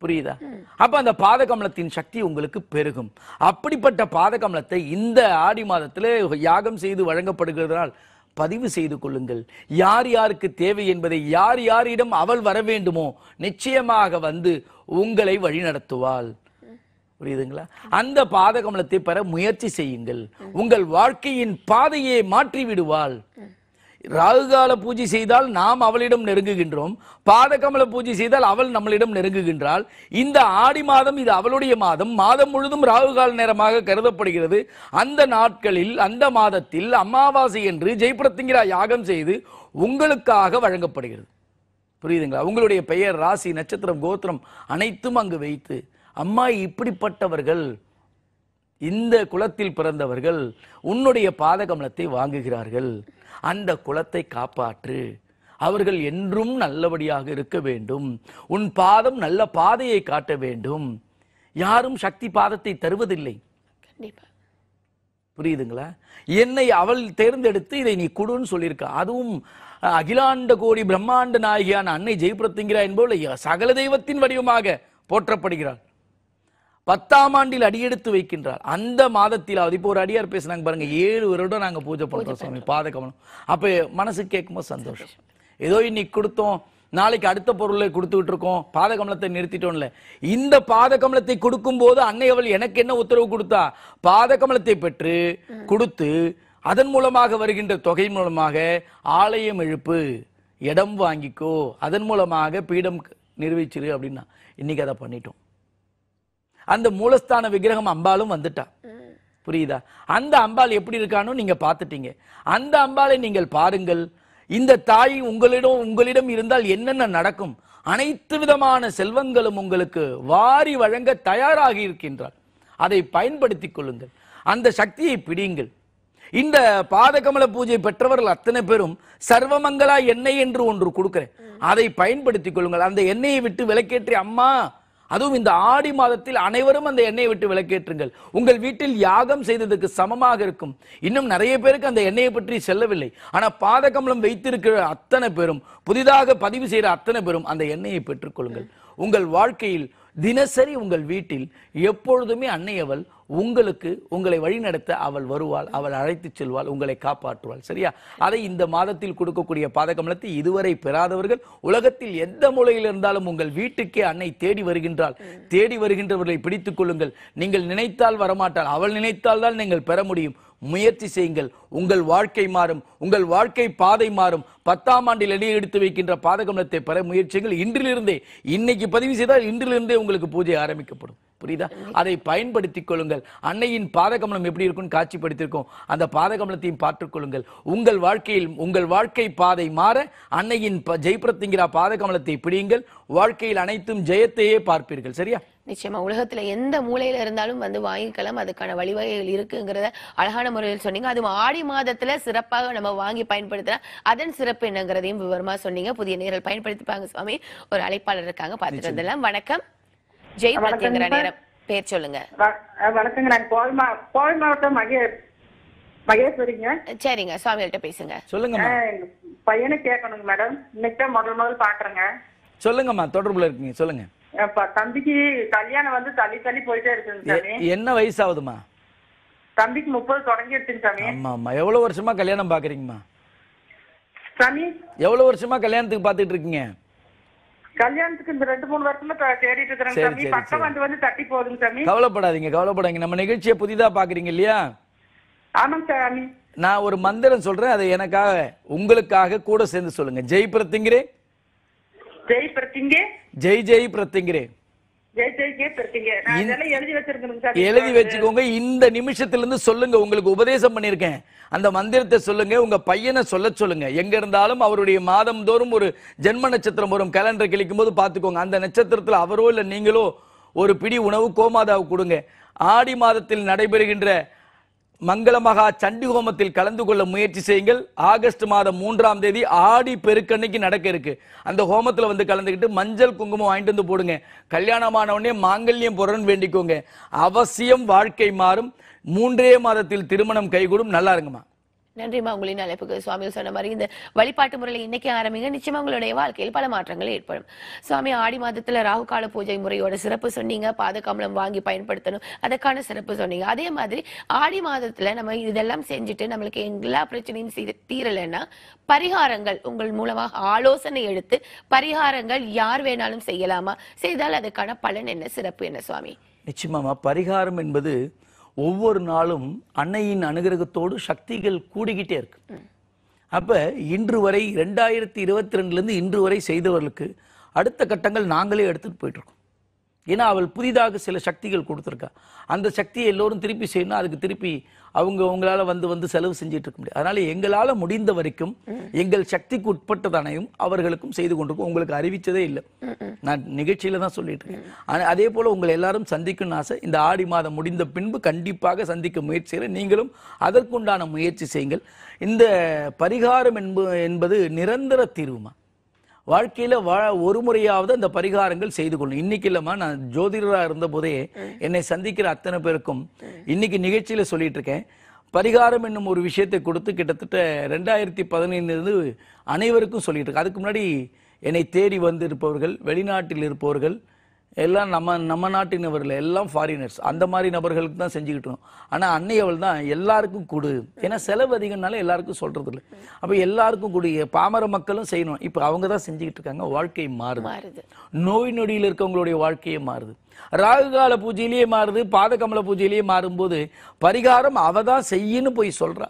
புரியுதா? அப்ப அந்த பாத கமலத்தின் சக்தி உங்களுக்கு பெருகும். அப்படிப்பட்ட பாத கமலத்தை இந்த ஆடி மாதத்திலே யாகம் செய்து வழங்கப்படுகிறதால் பதிவு செய்து கொள்ளுங்கள். யார் யாருக்கு தேவை என்பதை, யார் யாரிடம் அவள் வர வேண்டுமோ நிச்சயமாக வந்து உங்களை வழி நடத்துவாள். புரியுதுங்களா? அந்த பாத கமலத்தை பெற முயற்சி செய்யுங்கள். உங்கள் வாழ்க்கையின் பாதையை மாற்றி விடுவாள். ராகுகால பூஜை செய்தால் நாம் அவளிடம் நெருங்குகின்றோம், பாதகமல பூஜை செய்தால் அவள் நம்மளிடம் நெருங்குகின்றாள். இந்த ஆடி மாதம் இது அவளுடைய மாதம். மாதம் முழுதும் ராகுகால நேரமாக கருதப்படுகிறது. அந்த நாட்களில் அந்த மாதத்தில் அமாவாசை என்று ஜெய்பிரத்திங்கிரா யாகம் செய்து உங்களுக்காக வழங்கப்படுகிறது. புரியுதுங்களா? உங்களுடைய பெயர், ராசி, நட்சத்திரம், கோத்திரம் அனைத்தும் அங்கு வைத்து அம்மா இப்படிப்பட்டவர்கள், இந்த குலத்தில் பிறந்தவர்கள் உன்னுடைய பாதகமலத்தை வாங்குகிறார்கள், அந்த குலத்தை காப்பாற்று, அவர்கள் என்றும் நல்லபடியாக இருக்க வேண்டும், உன் பாதம் நல்ல பாதையை காட்ட வேண்டும். யாரும் சக்தி பாதத்தை தருவதில்லை. புரியுதுங்களா? என்னை அவள் தேர்ந்தெடுத்து இதை நீ கொடுன்னு சொல்லியிருக்க. அதுவும் அகிலாண்ட கோடி பிரம்மாண்ட நாயகியான அன்னை ஜெய் பிரத்யங்கிரா என்பவள் சகல தெய்வத்தின் வடிவமாக போற்றப்படுகிறாள். 10ஆம் ஆண்டில் அடியெடுத்து வைக்கின்றாள். அந்த மாதத்தில் இப்போ ஒரு அடியார் பேசினாங்க பாருங்க, 7 வருடம் நாங்க பூஜை பண்றோம் சுவாமி பாதகமலம். அப்ப மனசு கேட்கும்போது சந்தோஷம். ஏதோ இன்னைக்கு கொடுத்தோம், நாளைக்கு அடுத்த பொருளை கொடுத்துட்டு இருக்கோம், பாதகமலத்தை நிறுத்திட்டோம்ல. இந்த பாதகமலத்தை கொடுக்கும் போது அன்னை அவள் எனக்கு என்ன உத்தரவு கொடுத்தா, பாதகமலத்தை பெற்று கொடுத்து அதன் மூலமாக வருகின்ற தொகை மூலமாக ஆலயம் எழுப்பு, இடம் வாங்கிக்கோ, அதன் மூலமாக பீடம் நிர்வகிச்சிரு அப்படின்னா இன்னைக்கு அதை பண்ணிட்டோம். அந்த மூலஸ்தான விக்கிரகம் அம்பாலும் வந்துட்டா. புரியுதா? அந்த அம்பாள் எப்படி இருக்கானோ நீங்க பார்த்துட்டீங்க. அந்த அம்பாளை நீங்கள் பாருங்கள். இந்த தாய் உங்களிடம் இருந்தால் என்னென்ன நடக்கும், அனைத்து விதமான செல்வங்களும் உங்களுக்கு வாரி வழங்க தயாராகி இருக்கின்றார். அதை பயன்படுத்திக் கொள்ளுங்கள். அந்த சக்தியை பிடியுங்கள். இந்த பாதகமல பூஜை பெற்றவர்கள் அத்தனை பேரும் சர்வமங்களா எண்ணெய் என்று ஒன்று கொடுக்கிறேன், அதை பயன்படுத்திக் கொள்ளுங்கள். அந்த எண்ணெயை விட்டு விளக்கேற்றி அம்மா, அதுவும் இந்த ஆடி மாதத்தில் அனைவரும் அந்த எண்ணெயை விட்டு விளக்கேற்றுங்கள். உங்கள் வீட்டில் யாகம் செய்ததுக்கு சமமாக இருக்கும். இன்னும் நிறைய பேருக்கு அந்த எண்ணெயை பற்றி செல்லவில்லை. ஆனா பாதகமலம் வைத்திருக்கிற அத்தனை பேரும், புதிதாக பதிவு செய்கிற அத்தனை பேரும் அந்த எண்ணெயை பெற்றுக்கொள்ளுங்கள். உங்கள் வாழ்க்கையில் தினசரி உங்கள் வீட்டில் எப்பொழுதுமே அன்னை அவள் உங்களை வழிநடத்த அவள் வருவாள், அவள் அழைத்து செல்வாள், உங்களை காப்பாற்றுவாள். சரியா? அதை இந்த மாதத்தில் கொடுக்கக்கூடிய பாதகமலத்தை இதுவரை பெறாதவர்கள் உலகத்தில் எந்த மூலையில் இருந்தாலும் உங்கள் வீட்டுக்கே அன்னை தேடி வருகின்றாள். தேடி வருகின்றவர்களை பிடித்துக் கொள்ளுங்கள். நீங்கள் நினைத்தால் வரமாட்டாள், அவள் நினைத்தால் தான் நீங்கள் பெற முடியும். முயற்சி செய்யுங்கள். உங்கள் வாழ்க்கை மாறும், உங்கள் வாழ்க்கை பாதை மாறும். 10ஆம் ஆண்டில் அடியை எடுத்து வைக்கின்ற பாதகமலத்தை பெற முயற்சிகள். இன்றிலிருந்தே, இன்னைக்கு பதிவு செய்தால் இன்றிலிருந்தே உங்களுக்கு பூஜை ஆரம்பிக்கப்படும். புரியுதா? அதை பயன்படுத்திக் கொள்ளுங்கள். அன்னையின் பாதகமலம் எப்படி இருக்குன்னு காட்சிப்படுத்தியிருக்கோம், அந்த பாதகமலத்தையும் பார்த்துக் கொள்ளுங்கள். உங்கள் வாழ்க்கையில் உங்கள் வாழ்க்கை பாதை மாற அன்னையின் ஜெய் பிரத்யங்கிரா பாதகமலத்தை பிடியுங்கள். வாழ்க்கையில் அனைத்தும் ஜெயத்தையே பார்ப்பீர்கள். சரியா? நிச்சயமா. உலகத்துல எந்த மூலையில இருந்தாலும் வந்து வாங்கிக்கலாம், அதுக்கான வழிவகைகள் இருக்குங்கிறத அழகான முறையில் சொன்னீங்க. அதுவும் ஆடி மாதத்துல சிறப்பாக நம்ம வாங்கி பயன்படுத்தலாம், அதன் சிறப்பு என்னங்கிறதையும் விவரமா சொன்னீங்க. புதிய நேரல் பயன்படுத்திப்பாங்க சுவாமி. ஒரு அழைப்பாளர் இருக்காங்க, பார்த்துட்டு வந்துடலாம். வணக்கம். ஜெய் பிரத்யங்கிரா நேரம், பேர் சொல்லுங்க. வணக்கங்க, நான் கோவை மாவட்டம் மகேஸ்வரிங்க. சரிங்க, சுவாமிகிட்ட பேசுங்க. சொல்லுங்க. பையனை கேட்கணுங்க மேடம், இன்னைக்கு தான் முதல் பாக்குறேங்க. சொல்லுங்கம்மா, தொடர்புல இருக்கீங்க, சொல்லுங்க. தம்பிக்கு கல்யாணம் வந்து தள்ளி போயிட்டே இருக்குங்க சாமி. என்ன வயசு ஆகுதுமா? தம்பிக்கு 30 தொடங்கிடுச்சுங்க சாமி. ஆமாம்மா. எவ்வளவு வருஷமா கல்யாணம் பாக்குறீங்கம்மா சாமி? எவ்வளவு வருஷமா கல்யாணத்துக்கு பாத்துட்டு இருக்கீங்க? கல்யாணத்துக்கு இந்த 2-3 வருஷமா தேடிட்டு இருக்கிறேன் சாமி. பக்கம் வந்து தட்டி போகுதுங்க சாமி. கவலைப்படாதீங்க. நம்ம நிகழ்ச்சியை புதிதா பாக்குறீங்க இல்லையா? ஆமாங்க சாமி. நான் ஒரு மந்திரம் சொல்றேன், அதை எனக்காக உங்களுக்காக கூட சேர்ந்து சொல்லுங்க. ஜெய் பிரத்யங்கிரே, ஜெய் பிரத்யங்கே, ஜெய் ஜெய் பிரத்யங்கிரே. எழுதி வச்சுக்கோங்க. இந்த நிமிஷத்திலிருந்து சொல்லுங்க. உங்களுக்கு உபதேசம் பண்ணிருக்கேன், அந்த மந்திரத்தை சொல்லுங்க. உங்க பையனை சொல்லுங்க. எங்க இருந்தாலும் அவருடைய மாதம் தோறும் ஒரு ஜென்ம நட்சத்திரம் வரும், கேலண்டர் கிளிக்கும் போது பாத்துக்கோங்க. அந்த நட்சத்திரத்தில் அவரோ இல்ல நீங்களோ ஒரு பிடி உணவு கோமாதாவுக்கு கொடுங்க. ஆடி மாதத்தில் நடைபெறுகின்ற மங்களமகா சண்டி ஹோமத்தில் கலந்து கொள்ள முயற்சி செய்யுங்கள். ஆகஸ்ட் மாதம் 3ஆம் தேதி ஆடி பெருக்கன்னைக்கு நடக்க இருக்கு. அந்த ஹோமத்துல வந்து கலந்துக்கிட்டு மஞ்சள் குங்குமம் வாங்கிட்டு வந்து போடுங்க. கல்யாணமான உடனே மாங்கல்யம் போறன்னு வேண்டிக்கோங்க. அவசியம் வாழ்க்கை மாறும். 3 மாதத்தில் திருமணம் கைகூடும். நல்லா இருங்கம்மா. நன்றிமா. உங்களின் அழைப்புக்கு சுவாமி சொன்ன மாதிரி இந்த வழிபாட்டு முறையில் இன்னைக்கு ஆரம்பிங்க. நிச்சயமா உங்களுடைய வாழ்க்கையில் பல மாற்றங்கள் ஏற்படும். சுவாமி, ஆடி மாதத்துல ராகு கால பூஜை முறையோட சிறப்பு சொன்னீங்க. பாதகமலம் வாங்கி பயன்படுத்தணும், அதற்கான சிறப்பு சொன்னீங்க. அதே மாதிரி ஆடி மாதத்துல நம்ம இதெல்லாம் செஞ்சுட்டு நம்மளுக்கு எல்லா பிரச்சனையும் தீரலைன்னா பரிகாரங்கள் உங்கள் மூலமாக ஆலோசனை எடுத்து பரிகாரங்கள் யார் வேணாலும் செய்யலாமா? செய்தால் அதுக்கான பலன் என்ன, சிறப்பு என்ன சுவாமி? நிச்சயமாமா. பரிகாரம் என்பது ஒவ்வொரு நாளும் அன்னையின் அனுகிரகத்தோடு சக்திகள் கூடிக்கிட்டே இருக்கு. அப்ப இன்று வரை 2022 இன்று வரை செய்தவர்களுக்கு அடுத்த கட்டங்கள் நாங்களே எடுத்துட்டு போயிட்டு இருக்கோம். ஏன்னா அவள் புதிதாக சில சக்திகள் கொடுத்துருக்கா. அந்த சக்தியை எல்லோரும் திருப்பி செய்யணும். அதுக்கு திருப்பி அவங்களால வந்து செலவு செஞ்சுட்டு இருக்க முடியாது. அதனால எங்களால முடிந்த வரைக்கும் எங்கள் சக்திக்கு உட்பட்டதானையும் அவர்களுக்கும் செய்து கொண்டிருக்கோம். உங்களுக்கு அறிவிச்சதே இல்லை, நான் நிகழ்ச்சியில தான் சொல்லிட்டு இருக்கேன். அதே போல உங்களை எல்லாரும் சந்திக்கணும்னு ஆசை. இந்த ஆடி மாதம் முடிந்த பின்பு கண்டிப்பாக சந்திக்க முயற்சி செய்கிறேன். நீங்களும் அதற்குண்டான முயற்சி செய்யுங்கள். இந்த பரிகாரம் என்பது நிரந்தர தீர்வுமா. வாழ்க்கையில ஒரு முறையாவது அந்த பரிகாரங்கள் செய்து கொள்ளணும். இன்னைக்கு இல்லம்மா, நான் ஜோதிடராக இருந்த போதே என்னை சந்திக்கிற அத்தனை பேருக்கும் இன்னைக்கு நிகழ்ச்சியில சொல்லிட்டு இருக்கேன். பரிகாரம் என்னும் ஒரு விஷயத்தை கொடுத்து கிட்டத்தட்ட 2015 அனைவருக்கும் சொல்லிட்டு இருக்கு. அதுக்கு முன்னாடி என்னை தேடி வந்து இருப்பவர்கள், வெளிநாட்டில் இருப்பவர்கள் எல்லாம் நம்ம நாட்டினவர்கள் எல்லாம் ஃபாரினர்ஸ், அந்த மாதிரி நபர்களுக்கு தான் செஞ்சுக்கிட்டு இருக்கோம். ஆனால் அன்னை அவள் தான் எல்லாருக்கும் கொடு, ஏன்னா செலவு அதிகம்னால எல்லாருக்கும் சொல்றது இல்லை. அப்போ எல்லாருக்கும் கொடு, பாமர மக்களும் செய்யணும். இப்போ அவங்க தான் செஞ்சுக்கிட்டு இருக்காங்க. வாழ்க்கை மாறுது, நோய் நொடியில் இருக்கவங்களுடைய வாழ்க்கையே மாறுது, ராகுகால பூஜையிலேயே மாறுது, பாதகமல பூஜையிலேயே மாறும்போது பரிகாரம் அவ தான் செய்யன்னு போய் சொல்றா.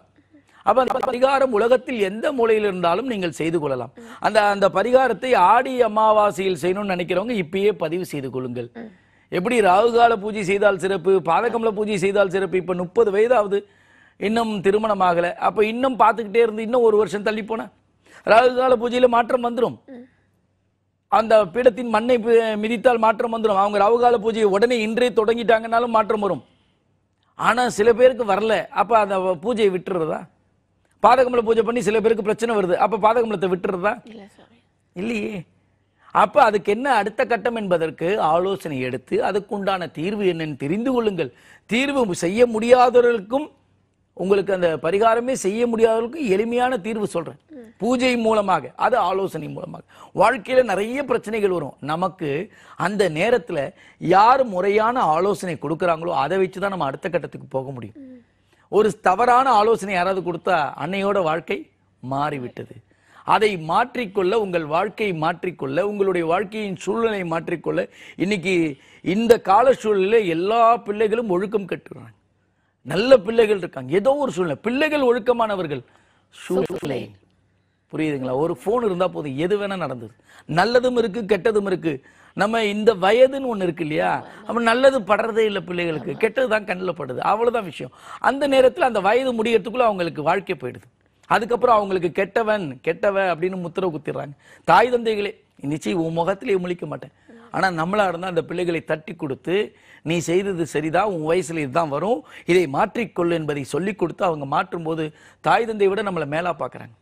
அப்ப அந்த பரிகாரம் உலகத்தில் எந்த மூலையில் இருந்தாலும் நீங்கள் செய்து கொள்ளலாம். அந்த பரிகாரத்தை ஆடி அமாவாசையில் செய்யணும்னு நினைக்கிறவங்க இப்பயே பதிவு செய்து கொள்ளுங்கள். எப்படி ராகுகால பூஜை செய்தால் சிறப்பு, பாதகமல பூஜை செய்தால் சிறப்பு. இப்ப 30 வயதாவது, இன்னும் திருமணம் ஆகல, அப்ப இன்னும் பார்த்துக்கிட்டே இருந்து இன்னும் 1 வருஷம் தள்ளி போன ராகுகால பூஜையில மாற்றம் வந்துடும். அந்த பீடத்தின் மண்ணை மிதித்தால் மாற்றம் வந்துடும். அவங்க ராகுகால பூஜையை உடனே இன்றே தொடங்கிட்டாங்கன்னாலும் மாற்றம் வரும். ஆனா சில பேருக்கு வரல, அப்ப அந்த பூஜையை விட்டுறதா? பாதகமல பூஜை பண்ணி சில பேருக்கு பிரச்சனை வருது, அப்ப பாதகமலத்தை விட்டுறதா? இல்லையே. அப்ப அதுக்கு என்ன அடுத்த கட்டம் என்பதற்கு ஆலோசனை எடுத்து அதுக்குண்டான தீர்வு என்னன்னு தெரிந்து கொள்ளுங்கள். தீர்வு செய்ய முடியாதவர்களுக்கும், உங்களுக்கு அந்த பரிகாரமே செய்ய முடியாதவர்களுக்கும் எளிமையான தீர்வு சொல்றேன். பூஜை மூலமாக, அது ஆலோசனை மூலமாக. வாழ்க்கையில நிறைய பிரச்சனைகள் வரும். நமக்கு அந்த நேரத்துல யார் முறையான ஆலோசனை கொடுக்குறாங்களோ அதை வச்சுதான் நம்ம அடுத்த கட்டத்துக்கு போக முடியும். ஒரு தவறான ஆலோசனை யாராவது கொடுத்தா அன்னையோட வாழ்க்கை மாறிவிட்டது. அதை மாற்றிக்கொள்ள, உங்கள் வாழ்க்கையை மாற்றிக்கொள்ள, உங்களுடைய வாழ்க்கையின் சூழ்நிலை மாற்றிக்கொள்ள, இன்னைக்கு இந்த கால சூழலில் எல்லா பிள்ளைகளும் ஒழுக்கம் கட்டுறாங்க. நல்ல பிள்ளைகள் இருக்காங்க, ஏதோ ஒரு சூழ்நிலை. பிள்ளைகள் ஒழுக்கமானவர்கள் சூழ்நிலை, புரியுதுங்களா? ஒரு போன் இருந்தா போதும், எது வேணா நடந்தது. நல்லதும் இருக்கு, கெட்டதும் இருக்கு. நம்ம இந்த வயதுன்னு ஒண்ணு இருக்கு இல்லையா, அப்ப நல்லது படுறதே இல்லை பிள்ளைகளுக்கு, கெட்டதுதான் கண்ணில் படுது, அவ்வளவுதான் விஷயம். அந்த நேரத்தில் அந்த வயது முடியறதுக்குள்ள அவங்களுக்கு வாழ்க்கை போயிடுது. அதுக்கப்புறம் அவங்களுக்கு கெட்டவ அப்படின்னு முத்திரை குத்திடுறாங்க. தாய் தந்தைகளே, நிச்சயம் உன் முகத்திலே முழிக்க மாட்டேன், ஆனா நம்மளா இருந்தா அந்த பிள்ளைகளை தட்டி கொடுத்து, நீ செய்தது சரிதான், உன் வயசுல இதுதான் வரும், இதை மாற்றிக்கொள்ளு என்பதை சொல்லி கொடுத்து அவங்க மாற்றும் போது தாய் தந்தையை விட நம்மளை மேலா பாக்குறாங்க.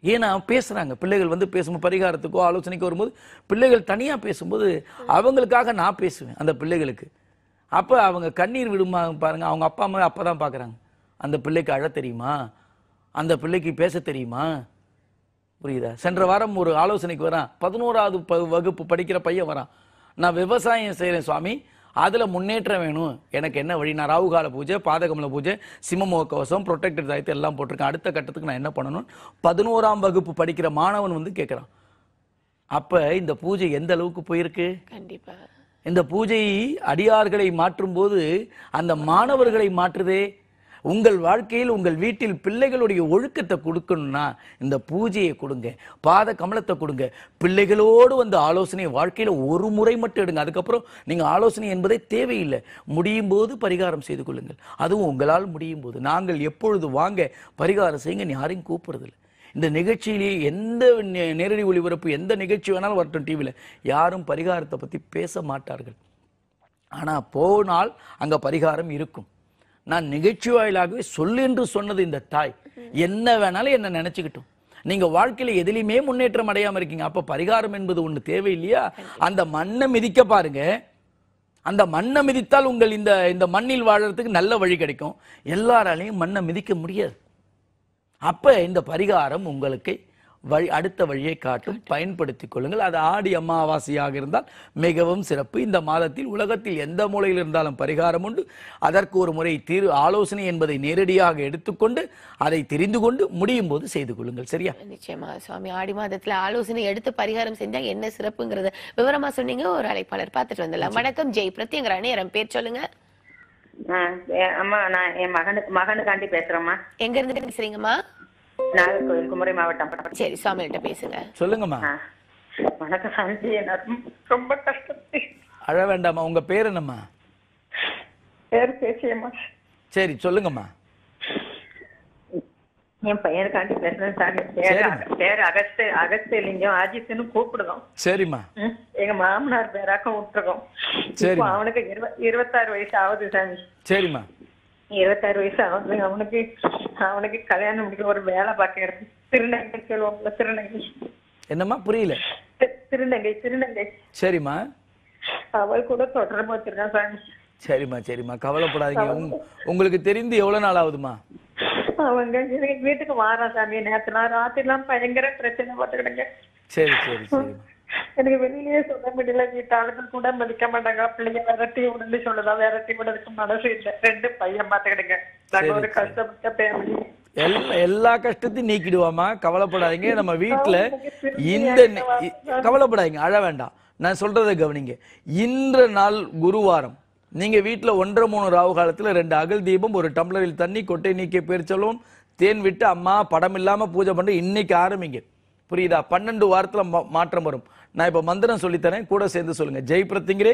ஏன்னா பேசுறாங்க பிள்ளைகள் வந்து பேசும்போது, பரிகாரத்துக்கோ ஆலோசனைக்கோ வரும்போது பிள்ளைகள் தனியா பேசும்போது அவங்களுக்காக நான் பேசுவேன் அந்த பிள்ளைகளுக்கு. அப்ப அவங்க கண்ணீர் விடுமா பாருங்க, அவங்க அப்பா அம்மா அப்பதான் பாக்குறாங்க, அந்த பிள்ளைக்கு அழ தெரியுமா, அந்த பிள்ளைக்கு பேச தெரியுமா, புரியுதா? சென்ற வாரம் ஒரு ஆலோசனைக்கு வரான், 11வது வகுப்பு படிக்கிற பையன் வரான். நான் விவசாயம் செய்யறேன் சுவாமி, அதுல முன்னேற்றம் வேணும், எனக்கு என்ன வழி? நான் ராகுகால பூஜை, பாதகமல பூஜை, சிம்மமுக கவசம், ப்ரொடெக்டட் தாயத்தை எல்லாம் போட்டிருக்கேன், அடுத்த கட்டத்துக்கு நான் என்ன பண்ணணும்? 11ஆம் வகுப்பு படிக்கிற மாணவன் வந்து கேட்கிறான். அப்ப இந்த பூஜை எந்த அளவுக்கு போயிருக்கு? கண்டிப்பா இந்த பூஜை அடியார்களை மாற்றும் போது அந்த மாணவர்களை மாற்றுதே. உங்கள் வாழ்க்கையில், உங்கள் வீட்டில் பிள்ளைகளுடைய ஒழுக்கத்தை கொடுக்கணும்னா இந்த பூஜையை கொடுங்க, பாத கமலத்தை கொடுங்க. பிள்ளைகளோடு வந்து ஆலோசனை வாழ்க்கையில ஒரு முறை மட்டும் எடுங்க. அதுக்கப்புறம் நீங்க ஆலோசனை என்பதே தேவையில்லை. முடியும் போது பரிகாரம் செய்து கொள்ளுங்கள். அதுவும் உங்களால் முடியும் போது. நாங்கள் எப்பொழுது வாங்க பரிகாரம் செய்யுங்க யாரையும் கூப்பிடுறதில்லை. இந்த நிகழ்ச்சியிலேயே எந்த நேரடி ஒளிபரப்பு, எந்த நிகழ்ச்சி வேணாலும் வரட்டும் டிவியில், யாரும் பரிகாரத்தை பற்றி பேச மாட்டார்கள். ஆனால் போனால் அங்கே பரிகாரம் இருக்கும். நான் நிகழ்ச்சி வாயிலாகவே சொல்லு என்று சொன்னது இந்த தாய். என்ன வேணாலும் என்ன நினைச்சுக்கிட்டோம், நீங்க வாழ்க்கையில எதிலையுமே முன்னேற்றம் அடையாம இருக்கீங்க, அப்ப பரிகாரம் என்பது ஒண்ணு தேவை இல்லையா? அந்த மண்ணை மிதிக்க பாருங்க, அந்த மண்ணை மிதித்தால் உங்கள் இந்த மண்ணில் வாழறதுக்கு நல்ல வழி கிடைக்கும். எல்லாராலையும் மண்ணை மிதிக்க முடியாது. அப்ப இந்த பரிகாரம் உங்களுக்கு அடுத்த வழியை காட்டும், பயன்படுத்திக் கொள்ளுங்கள். அது ஆடி அமாவாசையாக இருந்தால் மிகவும் சிறப்பு. இந்த மாதத்தில் உலகத்தில் எந்த மூலையில் இருந்தாலும் பரிகாரம் உண்டு. அதற்கு ஒரு முறை ஆலோசனை என்பதை நேரடியாக எடுத்துக்கொண்டு அதை தெரிந்து கொண்டு முடியும் போது செய்து கொள்ளுங்கள். சரியா? நிச்சயமா சுவாமி, ஆடி மாதத்துல ஆலோசனை எடுத்து பரிகாரம் செஞ்சா என்ன சிறப்புங்கிறத விவரமா சொன்னீங்க. ஒரு அழைப்பாளர் பார்த்துட்டு வந்துடலாம். வணக்கம், ஜெய் பிரத்யங்கரா நேரம், பேர் சொல்லுங்க. அம்மா, நான் என் மகனுக்காண்டி பேசுறேம்மா. எங்க இருந்து பேசுறீங்கம்மா? நாகர்கோவில், குமரி மாவட்டம். சரி, சுவாமிகிட்ட பேசுங்க. சொல்லுங்கம்மா. வணக்கம் சாமி, ரொம்ப கஷ்டத்தை. அழ வேண்டாமா. உங்க பேர் என்னம்மா? பேர் பேசியம்மா. சரி சொல்லுங்கம்மா. என் பையனுக்காண்டி பேசுறேன் சாமி. பேரு அகஸ்தியலிங்கம், அஜித்னு கூப்பிடுதோம். சரிம்மா. எங்க மாமனார் பேராக்கம் விட்டுருக்கோம். அவனுக்கு 26 வயசு ஆகுது சாமி. சரிம்மா. 26 வயசு ஆகுது. அவனுக்கு கல்யாணம் முடிக்க ஒரு வேலை பார்க்க இருக்கு. திருநங்கை சொல்லுவாங்கல்ல, திருநங்கை. என்னம்மா புரியல? திருநங்கை. சரிம்மா. அவள் கூட தொடர்பு வச்சிருக்கான் சாமி. சரிம்மா சரிம்மா, கவலைப்படாதீங்க. உங்களுக்கு தெரிந்து எவ்வளவு நாள் ஆகுதுமா? அவங்க வீட்டுக்கு வாரா சாமி. நேத்துலாம் ராத்திரிலாம் பயங்கர பிரச்சனை பார்த்துக்கிடுங்க. சரி சரி சரிம்மா. எனக்கு வெளியிலேயே சொல்ல முடியல. வீட்டு ஆளுகள் கூட மதிக்க மாட்டாங்க. பிள்ளைங்க விரட்டி விடுன்னு சொல்லுதா, விரட்டி விடுறதுக்கு மனசு இல்லை. 2 பையன் பார்த்துக்கிடுங்க. நாங்க ஒரு கஷ்டப்பட்ட ஃபேமிலி. எல்லா கஷ்டத்தையும் நீக்கிடுவாமா, கவலைப்படாதீங்க. நம்ம வீட்டுல கவலைப்படாதீங்க, அழ வேண்டாம். நான் சொல்றதை கவனிங்க. இன்ற நாள் குருவாரம். நீங்க வீட்டுல 1:30 ராவு காலத்துல 2 அகல் தீபம், 1 டம்ளரில் தண்ணி, கொட்டை நீக்கிய பேரிச்சம்பழம், தேன் விட்டு அம்மா படம் இல்லாம பூஜை பண்ண இன்னைக்கு ஆரம்பிங்க. புரியுதா? 12 வாரத்துல மாற்றம் வரும். நான் இப்ப மந்திரம் சொல்லித்தரேன், கூட சேர்ந்து சொல்லுங்க. ஜெய் பிரத்திங்கரே,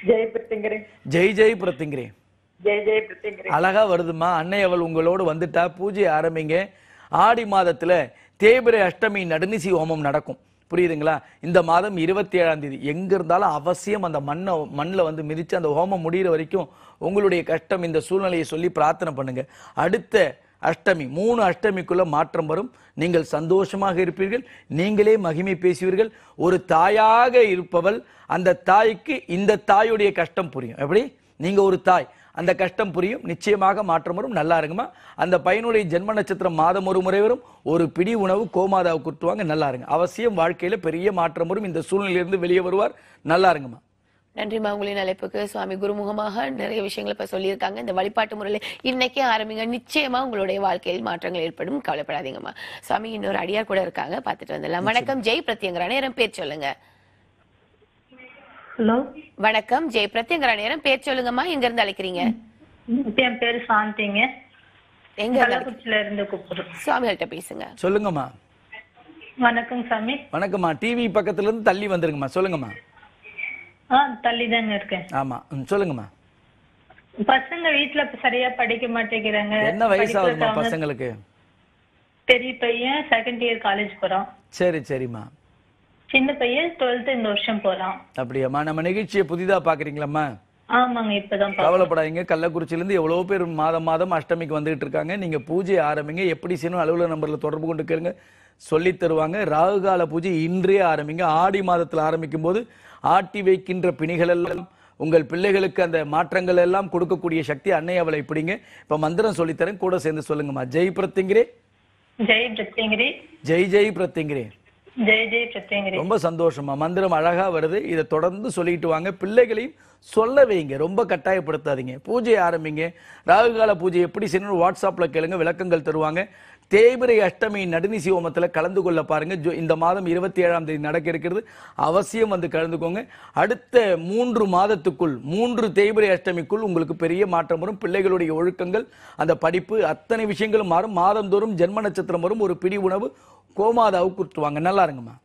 ஜெய் பிரத்திங்கரே, ஜெய் ஜெய் பிரத்திங்கரே. ஜெய் ஜெய் பிரத்திங்கரே. அழகா வருதுமா. அன்னை அவள் உங்களோடு வந்துட்டா. பூஜை ஆரம்பிங்க. ஆடி மாதத்துல தேய்பிரை அஷ்டமி நடுநிசி ஹோமம் நடக்கும். புரியுதுங்களா? இந்த மாதம் 27ஆம் தேதி. எங்க இருந்தாலும் அவசியம் அந்த மண்ணில் வந்து மிதிச்சு அந்த ஹோமம் முடிகிற வரைக்கும் உங்களுடைய கஷ்டம் இந்த சூழ்நிலையை சொல்லி பிரார்த்தனை பண்ணுங்க. அடுத்த அஷ்டமி 3 அஷ்டமிக்குள்ள மாற்றம் வரும். நீங்கள் சந்தோஷமாக இருப்பீர்கள். நீங்களே மகிமை பேசுவீர்கள். ஒரு தாயாக இருப்பவள், அந்த தாய்க்கு இந்த தாயுடைய கஷ்டம் புரியும். எப்படி? நீங்க ஒரு தாய், அந்த கஷ்டம் புரியும். நிச்சயமாக மாற்றம் வரும். நல்லா இருங்கம்மா. அந்த பையனுடைய ஜென்ம நட்சத்திரம் மாதம் ஒரு முறை வரும். ஒரு பிடி உணவு கோமாதாவுக்கு கொடுத்துவாங்க. நல்லா இருங்க. அவசியம் வாழ்க்கையில பெரிய மாற்றம் வரும். இந்த சூழ்நிலையிலிருந்து வெளியே வருவார். நல்லா இருங்கம்மா. நன்றிமா. உங்களின் அழைப்புக்கு சுவாமி குருமுகமாக நிறைய விஷயங்களை இப்ப சொல்லியிருக்காங்க. இந்த வழிபாட்டு முறையில இன்னைக்கே ஆரம்பிங்க. நிச்சயமா உங்களுடைய வாழ்க்கையில் மாற்றங்கள் ஏற்படும். கவலைப்படாதீங்கம்மா. சுவாமி இன்னொரு அடியார் கூட இருக்காங்க, பார்த்துட்டு வந்துடலாம். வணக்கம். ஜெய் பிரத்யங்கரா, நேரம் பேர் சொல்லுங்க. ஹலோ, வணக்கம். ஜெய் பிரத்யங்கரா, நேரம் பேர் சொல்லுங்கம்மா. எங்க இருந்து அழைக்கிறீங்க? என் பேரு சாந்திங்க. எங்க இருந்து கூப்பிடுறோம். சுவாமிகள்கிட்ட பேசுங்க. சொல்லுங்கம்மா. வணக்கம் சாமி. வணக்கம்மா. டிவி பக்கத்துல இருந்து தள்ளி வந்துருங்கம்மா. சொல்லுங்கம்மா. தள்ளிதாங்க இருக்கேன். ஆமா, சொல்லுங்கம்மா. பசங்க வீட்டுல சரியா படிக்க மாட்டேங்கிறாங்க. என்ன வயசாகுதுமா பசங்களுக்கு? பெரிய பையன் 2nd இயர் காலேஜ் போறான். சரி சரிம்மா. சின்ன பையன் 12th இந்த வருஷம் போறான். அப்படியாம்மா. நம்ம நிகழ்ச்சியை புதிதா பாக்குறீங்களாம்மா? ஆமாங்க, இப்பதான். கவலைப்படாதீங்க. கள்ளக்குறிச்சியிலிருந்து எவ்வளவு பேர் மாதம் அஷ்டமிக்கு வந்துகிட்டு இருக்காங்க. நீங்க பூஜை ஆரம்பிங்க. எப்படி செய்யணும் அலுவலக நம்பர்ல தொடர்பு கொண்டு கேளுங்க, சொல்லி தருவாங்க. ராகுகால பூஜை இன்றைய ஆரம்பிங்க. ஆடி மாதத்துல ஆரம்பிக்கும் போது ஆட்டி வைக்கின்ற பிணிகள் எல்லாம் உங்கள் பிள்ளைகளுக்கு அந்த மாற்றங்கள் எல்லாம் கொடுக்கக்கூடிய சக்தி அன்னை அவளை பிடிங்க. இப்ப மந்திரம் சொல்லித்தரேன், கூட சேர்ந்து சொல்லுங்கம்மா. ஜெய் பிரத்திங்கரே, ஜெய் பிரத்திங்கரே, ஜெய் ஜெய் பிரத்திங்கரே, ஜெய் ஜெய் பிரத்திங்கரே. ரொம்ப சந்தோஷமா. மந்திரம் அழகா வருது. இதை தொடர்ந்து சொல்லிட்டு வாங்க. பிள்ளைகளையும் சொல்ல வைங்க, ரொம்ப கட்டாயப்படுத்தாதீங்க. பூஜை ஆரம்பிங்க. ராகுகால பூஜை எப்படி செய்யணும் வாட்ஸ்அப்ல கேளுங்க, விளக்கங்கள் தருவாங்க. தேய்பிரை அஷ்டமி நடுநிசி ஹோமத்துல கலந்து கொள்ள பாருங்க. இந்த மாதம் 27ஆம் தேதி நடக்க இருக்கிறது. அவசியம் வந்து கலந்துக்கோங்க. அடுத்த 3 மாதத்துக்குள் 3 தேய்பிரை அஷ்டமிக்குள் உங்களுக்கு பெரிய மாற்றம் வரும். பிள்ளைகளுடைய ஒழுக்கங்கள், அந்த படிப்பு, அத்தனை விஷயங்களும் மாறும். மாதந்தோறும் ஜென்ம நட்சத்திரம் வரும். ஒரு பிடி உணவு கோமாதாவுக்கு கொடுத்துருவாங்க. நல்லா இருங்கம்மா.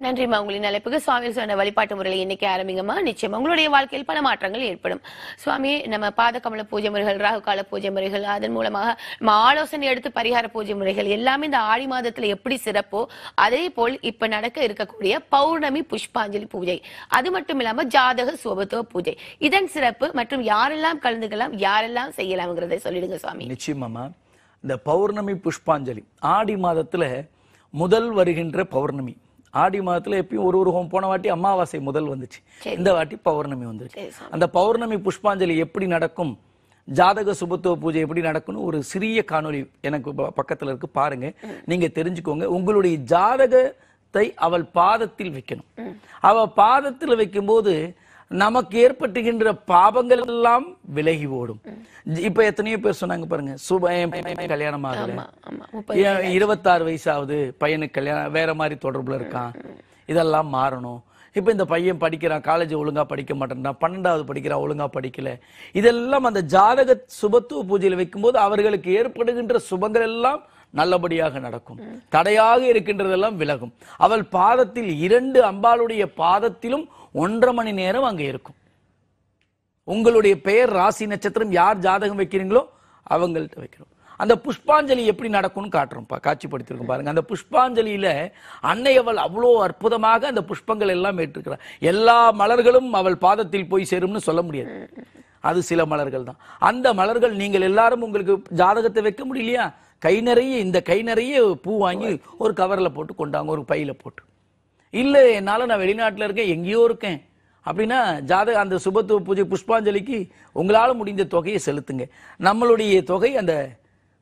நன்றிமா. உங்களின் அழைப்புக்கு. சுவாமி சொன்ன வழிபாட்டு முறையில் இன்னைக்கு ஆரம்பிங்கம்மா. நிச்சயமா உங்களுடைய வாழ்க்கையில் பல மாற்றங்கள் ஏற்படும். சுவாமி, நம்ம பாதகமல பூஜை முறைகள், ராகுகால பூஜை முறைகள், அதன் மூலமாக நம்ம ஆலோசனை எடுத்து பரிகார பூஜை முறைகள் எல்லாமே இந்த ஆடி மாதத்துல எப்படி சிறப்போ அதே போல் இப்ப நடக்க இருக்கக்கூடிய பௌர்ணமி புஷ்பாஞ்சலி பூஜை, அது மட்டும் இல்லாம ஜாதக சுபத்துவ பூஜை, இதன் சிறப்பு மற்றும் யாரெல்லாம் கலந்துக்கலாம், யாரெல்லாம் செய்யலாம்ங்கிறதை சொல்லிடுங்க சுவாமி. நிச்சயமாமா. இந்த பௌர்ணமி புஷ்பாஞ்சலி ஆடி மாதத்துல முதல் வருகின்ற பௌர்ணமி. ஆடி மாதத்துல எப்பயும் ஒரு ஹோம். போன வாட்டி அமாவாசை முதல் வந்துச்சு, இந்த வாட்டி பௌர்ணமி வந்துச்சு. அந்த பௌர்ணமி புஷ்பாஞ்சலி எப்படி நடக்கும், ஜாதக சுபத்துவ பூஜை எப்படி நடக்கும்னு ஒரு சிறிய காணொளி எனக்கு பக்கத்துல இருக்கு, பாருங்க. நீங்க தெரிஞ்சுக்கோங்க. உங்களுடைய ஜாதகத்தை அவள் பாதத்தில் வைக்கணும். அவ பாதத்தில் வைக்கும் போது நமக்கு ஏற்பட்டுகின்ற பாவங்கள் எல்லாம் விலகி ஓடும். இப்ப எத்தனையோ பேர் சொன்னாங்க பாருங்க, கல்யாணம் ஆகல, 26 வயசாவது பையனுக்கு கல்யாணம், வேற மாதிரி தொடர்புல இருக்கான், இதெல்லாம் மாறணும். இப்ப இந்த பையன் படிக்கிறான், காலேஜ் ஒழுங்கா படிக்க மாட்டேன்றான், 12வது படிக்கிறான், ஒழுங்கா படிக்கல. இதெல்லாம் அந்த ஜாதக சுபத்துவ பூஜையில் வைக்கும் போது அவர்களுக்கு ஏற்படுகின்ற சுபங்கள் எல்லாம் நல்லபடியாக நடக்கும். தடையாக இருக்கின்றதெல்லாம் விலகும். அவள் பாதத்தில் 2 அம்பாளுடைய பாதத்திலும் 1.5 மணி நேரம் அங்க இருக்கும். உங்களுடைய பெயர், ராசி, நட்சத்திரம், யார் ஜாதகம் வைக்கிறீங்களோ அவங்கள்ட்ட வைக்கிறோம். அந்த புஷ்பாஞ்சலி எப்படி நடக்கும்னு காட்டுறோம், காட்சிப்படுத்திருக்கோம் பாருங்க. அந்த புஷ்பாஞ்சலியில அன்னை அவள் அவ்வளோ அற்புதமாக அந்த புஷ்பங்கள் எல்லாம் ஏற்றிருக்கிறார். எல்லா மலர்களும் அவள் பாதத்தில் போய் சேரும்னு சொல்ல முடியாது. அது சில மலர்கள் தான். அந்த மலர்கள் நீங்கள் எல்லாரும் உங்களுக்கு ஜாதகத்தை வைக்க முடியலையா, கை நிறைய இந்த கை நிறைய பூ வாங்கி ஒரு கவர்ல போட்டு கொண்டாங்க, ஒரு பையில போட்டு. இல்ல என்னால நான் வெளிநாட்டுல இருக்கேன், எங்கேயோ இருக்கேன், அப்படின்னா ஜாதக அந்த சுபத்துவ பூஜை புஷ்பாஞ்சலிக்கு உங்களால் முடிந்த தொகையை செலுத்துங்க. நம்மளுடைய தொகை அந்த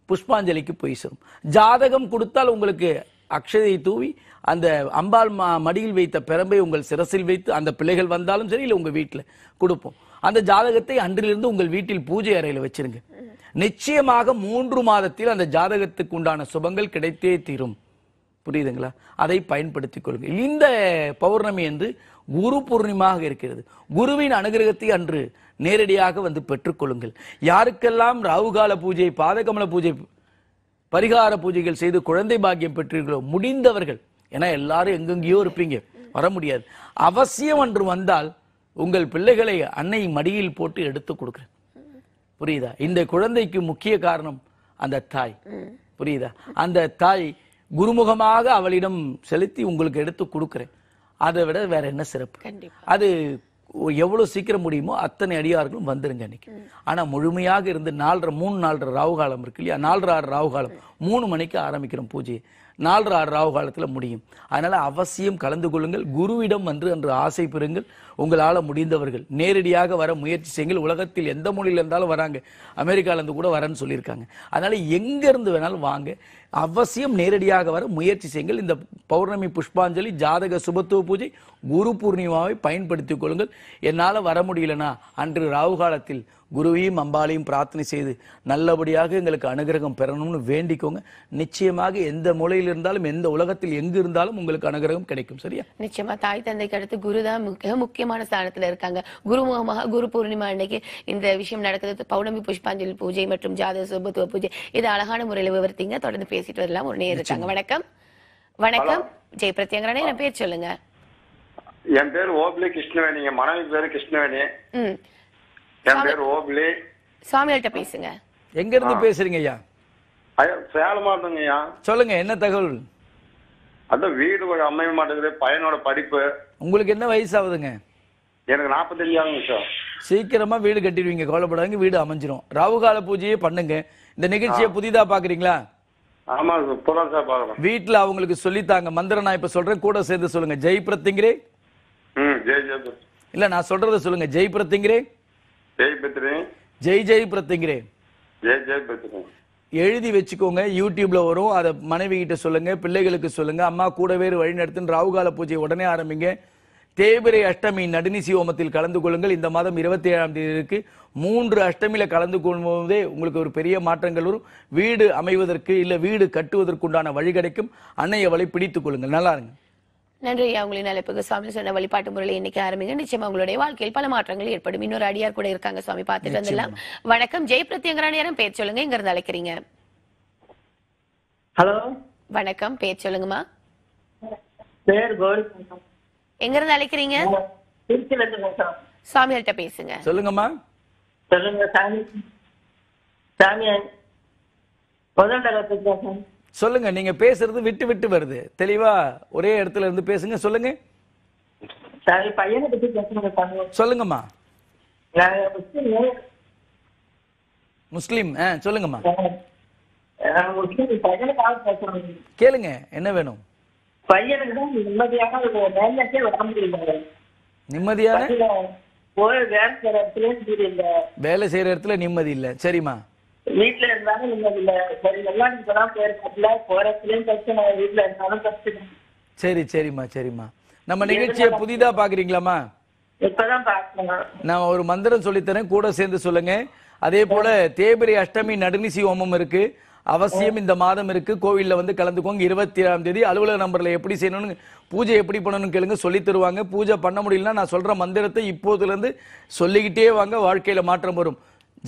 புஷ்பாஞ்சலிக்கு போய் சேரும். ஜாதகம் கொடுத்தால் உங்களுக்கு அக்ஷதையை தூவி அந்த அம்பாள் மடியில் வைத்த பெரம்பை உங்கள் சிரசில் வைத்து அந்த பிள்ளைகள் வந்தாலும் சரி, இல்லை உங்கள் வீட்டில் கொடுப்போம். அந்த ஜாதகத்தை அன்றிலிருந்து உங்கள் வீட்டில் பூஜை அறையில் வச்சிருங்க. நிச்சயமாக 3 மாதத்தில் அந்த ஜாதகத்துக்கு உண்டான சுபங்கள் கிடைத்தே தீரும். புரியுதுங்களா? அதை பயன்படுத்திக் கொள்ளுங்கள். இந்த பௌர்ணமி என்று குரு பூர்ணிமாக இருக்கிறது. குருவின் அனுகிரகத்தை அன்று நேரடியாக வந்து பெற்றுக்கொள்ளுங்கள். யாருக்கெல்லாம் ராகுகால பூஜை, பாதகமல பூஜை, பரிகார பூஜைகள் செய்து குழந்தை பாக்கியம் பெற்றீர்களோ முடிந்தவர்கள், ஏன்னா எல்லாரும் எங்கெங்கேயோ இருப்பீங்க, வர முடியாது, அவசியம் அன்று வந்தால் உங்கள் பிள்ளைகளை அன்னை மடியில் போட்டு எடுத்து கொடுக்குறேன். புரியுதா? இந்த குழந்தைக்கு முக்கிய காரணம் அந்த தாய். புரியுதா? அந்த தாய் குருமுகமாக அவளிடம் செலுத்தி உங்களுக்கு எடுத்து கொடுக்குறேன். அதை விட வேற என்ன சிறப்பு? அது எவ்வளவு சீக்கிரம் முடியுமோ அத்தனை அடியார்களும் வந்துருங்க அன்னைக்கு. ஆனா முழுமையாக இருந்து 4:30 ராகு காலம் இருக்கு இல்லையா? 4:30 ராகு காலம் 3 மணிக்கு ஆரம்பிக்கிறோம் பூஜை. 4:30 ராகு காலத்துல முடியும். அதனால அவசியம் கலந்து கொள்ளுங்கள். குருவிடம் வந்து அன்று ஆசை பெறுங்கள். உங்களால முடிந்தவர்கள் நேரடியாக வர முயற்சி செய்யுங்கள். உலகத்தில் எந்த மொழியில இருந்தாலும் வராங்க, அமெரிக்கால இருந்து கூட வரேன்னு சொல்லியிருக்காங்க. அதனால எங்க இருந்து வேணாலும் வாங்க, அவசியம் நேரடியாக வர முயற்சி செய்யுங்கள். இந்த பௌர்ணமி புஷ்பாஞ்சலி, ஜாதக சுபத்துவ பூஜை, குரு பூர்ணிமாவை பயன்படுத்திக் கொள்ளுங்கள். என்னால வர முடியலனா அன்று ராகு காலத்தில் குருவையும் அம்பாலையும் பிரார்த்தனை செய்து நல்லபடியாக எங்களுக்கு அனுகிரகம் பெறணும்னு வேண்டிக்கோங்க. நிச்சயமாக எந்த மூலையில் இருந்தாலும், எந்த உலகத்தில் எங்கு இருந்தாலும் உங்களுக்கு அனுகிரகம் கிடைக்கும். சரியா? நிச்சயமா தாய் தந்தைக்கு அடுத்து குருதான் மிக முக்கியமான ஸ்தானத்துல இருக்காங்க. குருமுகமாக குரு பூர்ணிமா அன்னைக்கு இந்த விஷயம் நடக்குது. பௌர்ணமி புஷ்பாஞ்சலி பூஜை மற்றும் ஜாதக சுபத்துவ பூஜை, இது அழகான முறையில் விவரித்தீங்க. தொடர்ந்து பேசிட்டு வரலாம். ஒரு நேர் இருக்காங்க. வணக்கம். வணக்கம். ஜெய் பிரத்யங்கரனே, என் பேர் சொல்லுங்க. என் பேர் ஓபிலி கிருஷ்ணவேணி. என் மனைவி பேரு கிருஷ்ணவேணி. என் பேர் ஓபிலி. சுவாமிகள்கிட்ட பேசுங்க. எங்க இருந்து பேசுறீங்க ஐயா? சேலம் மாவட்டங்க ஐயா. சொல்லுங்க, என்ன தகவல்? அதான் வீடு அமைய மாட்டேங்குது. பையனோட படிப்பு. உங்களுக்கு என்ன வயசு ஆகுதுங்க? எனக்கு 45 ஆகுங்க சார். சீக்கிரமா வீடு கட்டிடுவீங்க, கவலைப்படாதீங்க, வீடு அமைஞ்சிரும். ராகுகால பூஜையே பண்ணுங்க. இந்த நிகழ்ச்சியை புதிதா பாக்குறீங்களா? ஆமா இப்பதான் சார் பாக்குறேன். வீட்டுல அவங்களுக்கு சொல்லித்தாங்க. மந்திரம் நான் இப்ப சொல்றேன், கூட சேர்ந்து சொல்லுங்க. ஜெய் பிரத்யங்கரே. ஜெய் ஜெய். இல்ல நான் சொல்றத சொல்லுங்க. ஜெய் பிரத்யங்கரே, ஜெய் பிரத்யங்கரே, ஜெய் ஜெய் பிரத்யங்கரே, ஜெய் ஜெய் பிரத்யங்கரே. எழுதி வச்சுக்கோங்க. யூடியூப்ல வரும். அதை மனைவி கிட்ட சொல்லுங்க, பிள்ளைகளுக்கு சொல்லுங்க. அம்மா கூடவே வழி நடத்துன்னு ராகுகால பூஜை உடனே ஆரம்பிங்க. தேய்பிரை அஷ்டமி நடுநிசி ஹோமத்தில் கலந்து கொள்ளுங்கள். இந்த மாதம் 27ஆம் தேதி இருக்கு. 3 அஷ்டமியில கலந்து கொள்ளும்போதே உங்களுக்கு ஒரு பெரிய மாற்றங்கள் வரும். வீடு அமைவதற்கு இல்ல வீடு கட்டுவதற்குண்டான வழி கிடைக்கும். அன்னைய வழி பிடித்துக் கொள்ளுங்கள். நல்லா இருங்க. நன்றி ஐயா. உங்களின் அழைப்புக்கு. சுவாமி சொன்ன வழிபாட்டு முறையில் இன்னைக்கு ஆரம்பிங்க. நிச்சயமா உங்களுடைய வாழ்க்கையில் பல மாற்றங்கள் ஏற்படும். இன்னொரு அடியார் கூட இருக்காங்க. சுவாமி பார்த்துட்டு வந்துடலாம். வணக்கம். ஜெய் பிரத்யங்கரா நேரம். பேர் சொல்லுங்க. எங்க இருந்து அழைக்கிறீங்க? ஹலோ. வணக்கம். பேர் சொல்லுங்கம்மா. பேர் கோரி. எங்க இருந்து அழைக்கிறீங்க? திருச்சியில இருந்து பேசுறோம். சுவாமிகள்கிட்ட பேசுங்க. சொல்லுங்கம்மா. சொல்லுங்க சாமி. சாமி முதல் சொல்லுங்க. நீங்க பேசுறது விட்டு விட்டு வருது. தெளிவா ஒரே இடத்துல இருந்து பேசுங்க. சொல்லுங்க. சாமி பையனை பத்தி பேசுறேன். சொல்லுங்கம்மா. முஸ்லிம். சொல்லுங்கம்மா. பையனுக்காக பேசுறேன். கேளுங்க, என்ன வேணும்? பையனுக்கு தான் நிம்மதியான வேலைக்கே வர முடியல. நிம்மதியான வேலை செய்யற இடத்துல நிம்மதி இல்ல. சரிம்மா. வீட்டுல இருந்தாலும் நிம்மதி இல்ல. சரி எல்லாம் இப்பதான் பேருல போறதுலயும் பிரச்சனை, வீட்டுல இருந்தாலும் பிரச்சனை. சரி சரிம்மா சரிம்மா. நம்ம நிகழ்ச்சியை புதிதா பாக்குறீங்களாமா? இப்பதான் பாக்கணும். நான் ஒரு மந்திரம் சொல்லித்தரேன், கூட சேர்ந்து சொல்லுங்க. அதே போல தேய்பிரை அஷ்டமி நடுநிசி ஹோமம் இருக்கு. அவசியம் இந்த மாதம் இருக்கு. கோவில்ல வந்து கலந்துக்கோங்க. 27ஆம் தேதி அலுவலக நம்பர்ல எப்படி செய்யணும்னு, பூஜை எப்படி பண்ணணும்னு கேளுங்க, சொல்லி தருவாங்க. பூஜை பண்ண முடியலன்னா நான் சொல்ற மந்திரத்தை இப்போதுல இருந்து சொல்லிக்கிட்டே வாங்க, வாழ்க்கையில மாற்றம் வரும்.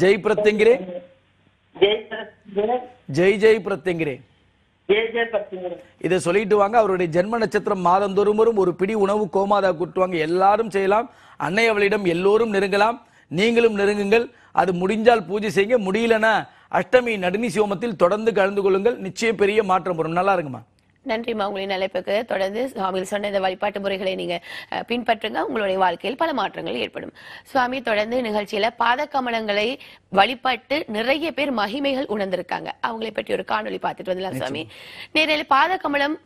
ஜெய் பிரத்யங்கரே, ஜெய் ஜெய் பிரத்யங்கரே, இதை சொல்லிட்டு வாங்க. அவருடைய ஜென்ம நட்சத்திரம் மாதந்தோறும் வரும். ஒரு பிடி உணவு கோமாதா கூட்டுவாங்க. எல்லாரும் செய்யலாம். அன்னை அவளிடம் எல்லோரும் நெருங்கலாம். நீங்களும் நெருங்குங்கள். அது முடிஞ்சால் பூஜை செய்யுங்க, முடியலன்னா அஷ்டமி நடுநிசி ஹோமத்தில் தொடர்ந்து கலந்து கொள்ளுங்கள். நிச்சயம் பெரிய மாற்றம் வரும். நல்லா இருக்குமா? நன்றிமா. உங்களின் அழைப்புக்கு. தொடர்ந்து சுவாமிகள் சொன்ன இந்த வழிபாட்டு முறைகளை நீங்க பின்பற்றுங்க. உங்களுடைய வாழ்க்கையில் பல மாற்றங்கள் ஏற்படும். சுவாமி தொடர்ந்து நிகழ்ச்சியில பாத கமலங்களை வழிபட்டு நிறைய பேர் மகிமைகள் உணர்ந்திருக்காங்க. அவங்களை பற்றி ஒரு காணொலி பார்த்துட்டு வந்துடலாம் சுவாமி. நேரில் பாத கமலம்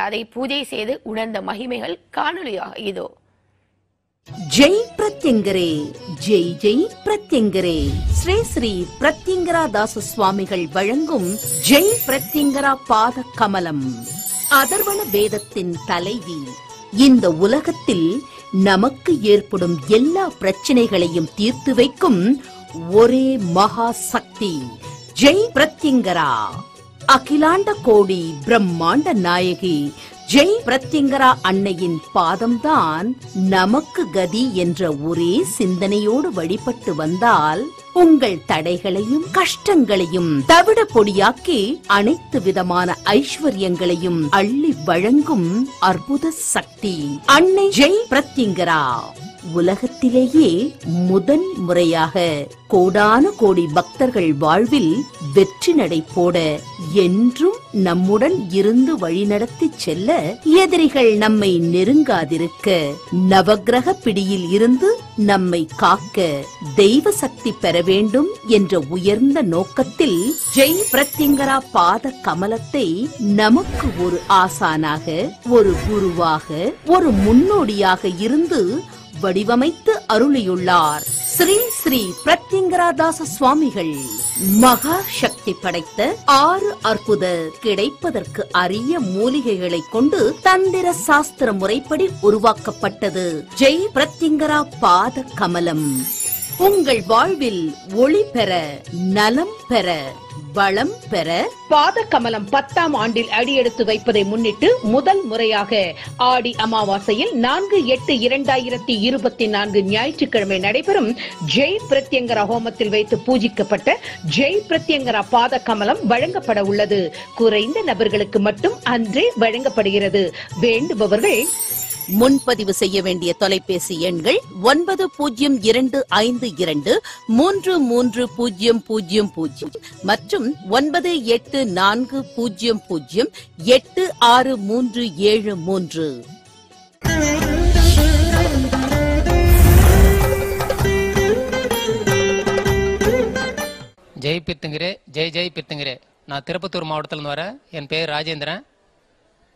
அதை பூஜை செய்து உணர்ந்த மகிமைகள் காணொலியாக இதோ. ஜெய் பிரத்யங்கரே, ஜெய் ஜெய் பிரத்யங்கரே. ஸ்ரீ ஸ்ரீ பிரத்யங்கரா தாச சுவாமிகள் வழங்கும் ஜெய் பிரத்யங்கரா பாத கமலம். அதர்வண வேதத்தின் தலைவி. இந்த உலகத்தில் நமக்கு ஏற்படும் எல்லா பிரச்சனைகளையும் தீர்த்து வைக்கும் ஒரே மகா சக்தி ஜெய் பிரத்யங்கரா. அகிலாண்ட கோடி பிரம்மாண்ட நாயகி ஜெய் பிரத்யங்கரா அன்னையின் பாதம்தான் நமக்கு கதி என்ற ஒரே சிந்தனையோடு வழிபட்டு வந்தால் உங்கள் தடைகளையும் கஷ்டங்களையும் தவிட பொடியாக்கி அனைத்து விதமான ஐஸ்வர்யங்களையும் அள்ளி வழங்கும் அற்புத சக்தி அன்னை ஜெய் பிரத்யங்கரா. உலகத்திலேயே முதன் முறையாக கோடான கோடி பக்தர்கள் வாழ்வில் வெற்றி நடை போட என்றும் நம்முடன் இருந்து வழிநடத்தி செல்ல, எதிரிகள் நம்மை நெருங்காதிருக்க, நவக்கிரக பிடியில் இருந்து நம்மை காக்க தெய்வ சக்தி பெற வேண்டும் என்ற உயர்ந்த நோக்கத்தில் ஜெய் பிரத்யங்கரா பாத கமலத்தை நமக்கு ஒரு ஆசானாக, ஒரு குருவாக, ஒரு முன்னோடியாக இருந்து வடிவமைத்து அருளியுள்ளார் ஸ்ரீ ஸ்ரீ பிரத்யங்கரா தாச சுவாமிகள். மகா சக்தி படைத்த 6 அற்புத கிடைப்பதற்கு அரிய மூலிகைகளை கொண்டு தந்திர சாஸ்திர முறைப்படி உருவாக்கப்பட்டது ஜெய் பிரத்யங்கரா பாத கமலம். உங்கள் வாழ்வில் ஒளி பெற, நலம் பெற, வளம் பெற பாத கமலம் 10ஆம் ஆண்டில் அடியெடுத்து வைப்பதை முன்னிட்டு முதல் முறையாக ஆடி அமாவாசையில் 4/8/2024 ஞாயிற்றுக்கிழமை நடைபெறும் ஜெய் பிரத்யங்கரா ஹோமத்தில் வைத்து பூஜிக்கப்பட்ட ஜெய் பிரத்யங்கரா பாத கமலம் வழங்கப்பட உள்ளது. குறைந்த நபர்களுக்கு மட்டும் அன்றே வழங்கப்படுகிறது. வேண்டுபவர்கள் முன்பதிவு செய்ய வேண்டிய தொலைபேசி எண்கள் 9022330000 மற்றும் 9840086373. ஜெய் பித்துங்கிறே, ஜெய் ஜெய் பித்துங்கிறே. நான் திருப்பத்தூர் மாவட்டத்திலிருந்து வரேன். என் பேர் ராஜேந்திரன்.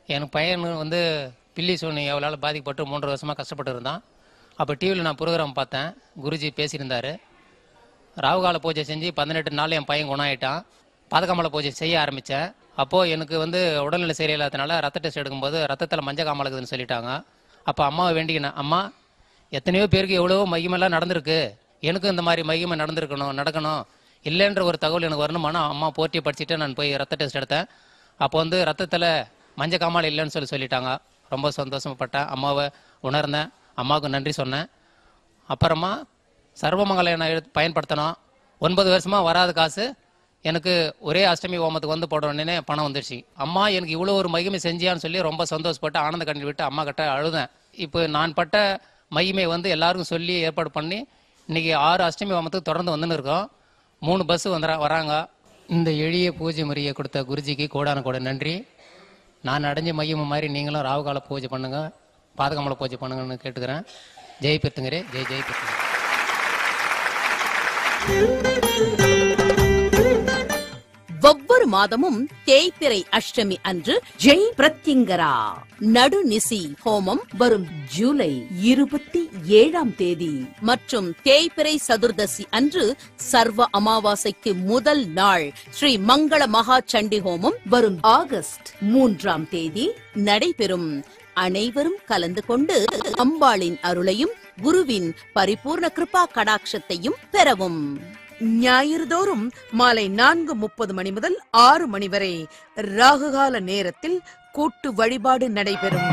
என் பையன் பில்லி சூனியாவால் பாதிக்கப்பட்டு 3 வருஷமாக கஷ்டப்பட்டு இருந்தான். அப்போ டிவியில் நான் ப்ரோக்ராம் பார்த்தேன். குருஜி பேசியிருந்தார். ராகுகால பூஜை செஞ்சு 18 நாள் என் பையன் குணமாயிட்டான். பாதகாமலை பூஜை செய்ய ஆரம்பித்தேன். அப்போது எனக்கு உடல்நிலை சரியில்லாதனால ரத்த டெஸ்ட் எடுக்கும்போது ரத்தத்தில் மஞ்சள் காமலை இருக்குதுன்னு சொல்லிட்டாங்க. அப்போ அம்மாவை வேண்டிக்கினேன், அம்மா எத்தனையோ பேருக்கு எவ்வளவோ மகிமெல்லாம் நடந்திருக்கு, எனக்கும் இந்த மாதிரி மகிமை நடக்கணும் இல்லைன்ற ஒரு தகவல் எனக்கு வரணுமானா அம்மா போட்டியை படிச்சுட்டு நான் போய் ரத்த டெஸ்ட் எடுத்தேன். அப்போ ரத்தத்தில் மஞ்சள் காமாலை இல்லைன்னு சொல்லிட்டாங்க. ரொம்ப சந்தோஷப்பட்டேன். அம்மாவை உணர்ந்தேன். அம்மாவுக்கு நன்றி சொன்னேன். அப்புறமா சர்வமங்கல பயன்படுத்தணும். 9 வருஷமாக வராத காசு எனக்கு ஒரே அஷ்டமி ஹோமத்துக்கு போடணுன்னே பணம் வந்துடுச்சு. அம்மா எனக்கு இவ்வளோ ஒரு மகிமை செஞ்சியான்னு சொல்லி ரொம்ப சந்தோஷப்பட்டு ஆனந்த கண்ணீர் விட்டு அம்மா கிட்ட அழுதேன். இப்போ நான் பட்ட மகிமை எல்லாருக்கும் சொல்லி ஏற்பாடு பண்ணி இன்னைக்கு 6 அஷ்டமி ஹோமத்துக்கு தொடர்ந்து வந்துன்னு இருக்கோம். 3 பஸ் வராங்க. இந்த எளிய பூஜை முறையை கொடுத்த குருஜிக்கு கோடான கோட நன்றி. நான் அடைஞ்ச மையம் மாதிரி நீங்களும் ராகுகால பூஜை பண்ணுங்க, பாதகமலை பூஜை பண்ணுங்கன்னு கேட்டுக்கிறேன். ஜெய் பித்துங்கரே, ஜெய் ஜெய் பித்துங்கரே. ஒவ்வொரு மாதமும் தேய்பிறை அஷ்டமி அன்று ஜெய் பிரத்யங்கரா நடுநிசி ஹோமம் வரும் ஜூலை 27ஆம் தேதி மற்றும் தேய்பிறை சதுர்தசி அன்று சர்வ அமாவாசைக்கு முதல் நாள் ஸ்ரீ மங்கள மகா சண்டி ஹோமம் வரும் ஆகஸ்ட் 3ஆம் தேதி நடைபெறும். அனைவரும் கலந்து கொண்டு அம்பாளின் அருளையும் குருவின் பரிபூர்ண கிருபா கடாட்சத்தையும் பெறவும். ஞாயிறுதோறும் மாலை 4:30 மணி முதல் 6 மணி வரை ராகுகால நேரத்தில் கூட்டு வழிபாடு நடைபெறும்.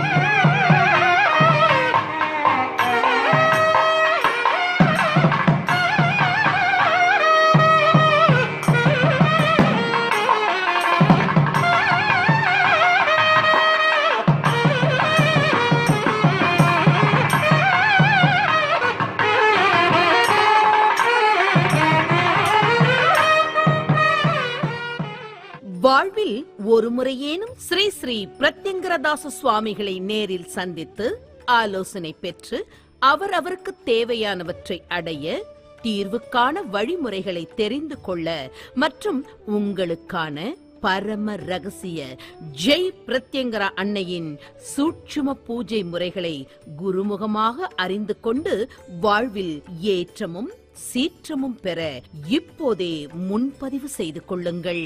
வாழ்வில் ஒரு முறையேனும் ஸ்ரீ ஸ்ரீ பிரத்யங்கரதாச சுவாமிகளை நேரில் சந்தித்து ஆலோசனை பெற்று அவருக்கு தேவையானவற்றை அடைய, தீர்வுக்கான வழிமுறைகளை தெரிந்து கொள்ள மற்றும் உங்களுக்கான பரம ரகசிய ஜெய் பிரத்யங்கரா அன்னையின் சூட்சும பூஜை முறைகளை குருமுகமாக அறிந்து கொண்டு வாழ்வில் ஏற்றமும் சீற்றமும் பெற இப்போதே முன்பதிவு செய்து கொள்ளுங்கள்.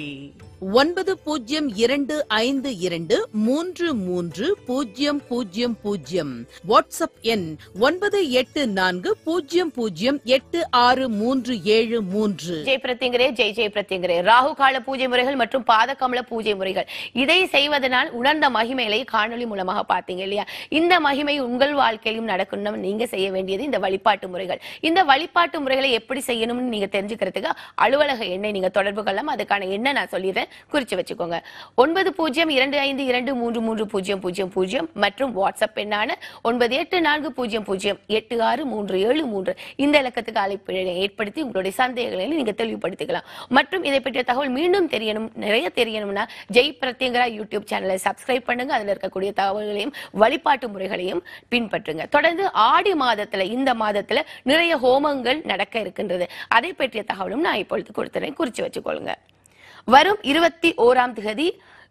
9052233000 வாட்ஸ்அப் எண் 9840086373. ஜெய் பிரத்யங்கரே, ஜெய் ஜெய் பிரத்யங்கரே. ராகு கால பூஜை முறைகள் மற்றும் பாதகமல பூஜை முறைகள், இதை செய்வதனால் உணர்ந்த மகிமைகளை காணொலி மூலமாக பார்த்தீங்க இல்லையா? இந்த மகிமை உங்கள் வாழ்க்கையிலும் நடக்கணும். நீங்க செய்ய வேண்டியது இந்த வழிபாட்டு முறைகள். இந்த வழிபாட்டு முறைகளை எப்படி செய்யணும்னு நீங்க தெரிஞ்சுக்கிறதுக்கு அலுவலக எண்ணை நீங்க தொடர்பு கொள்ளலாம். அதுக்கான எண்ணை நான் சொல்லிடுறேன், குறிச்சு வச்சுக்கோங்க. 9025533000 மற்றும் வாட்ஸ்அப் எண்ணான 9840086373. இந்த இலக்கத்துக்கு அழைப்பு ஏற்படுத்தி உங்களுடைய சந்தேகங்களை நீங்க தெளிவுபடுத்திக்கலாம். மற்றும் இதை பற்றிய தகவல் மீண்டும் தெரியணும், நிறைய தெரியணும்னா ஜெய் பிரத்யங்கரா யூடியூப் சேனலை சப்ஸ்கிரைப் பண்ணுங்க. அதுல இருக்கக்கூடிய தகவல்களையும் வழிபாட்டு முறைகளையும் பின்பற்றுங்க. தொடர்ந்து ஆடி மாதத்துல, இந்த மாதத்துல நிறைய ஹோமங்கள் நடக்க இருக்கின்றது. அதை பற்றிய தகவலும் நான் இப்பொழுது கொடுத்துறேன், குறிச்சு வச்சுக்கொள்ளுங்க. வரும் 21ஆம் தேதி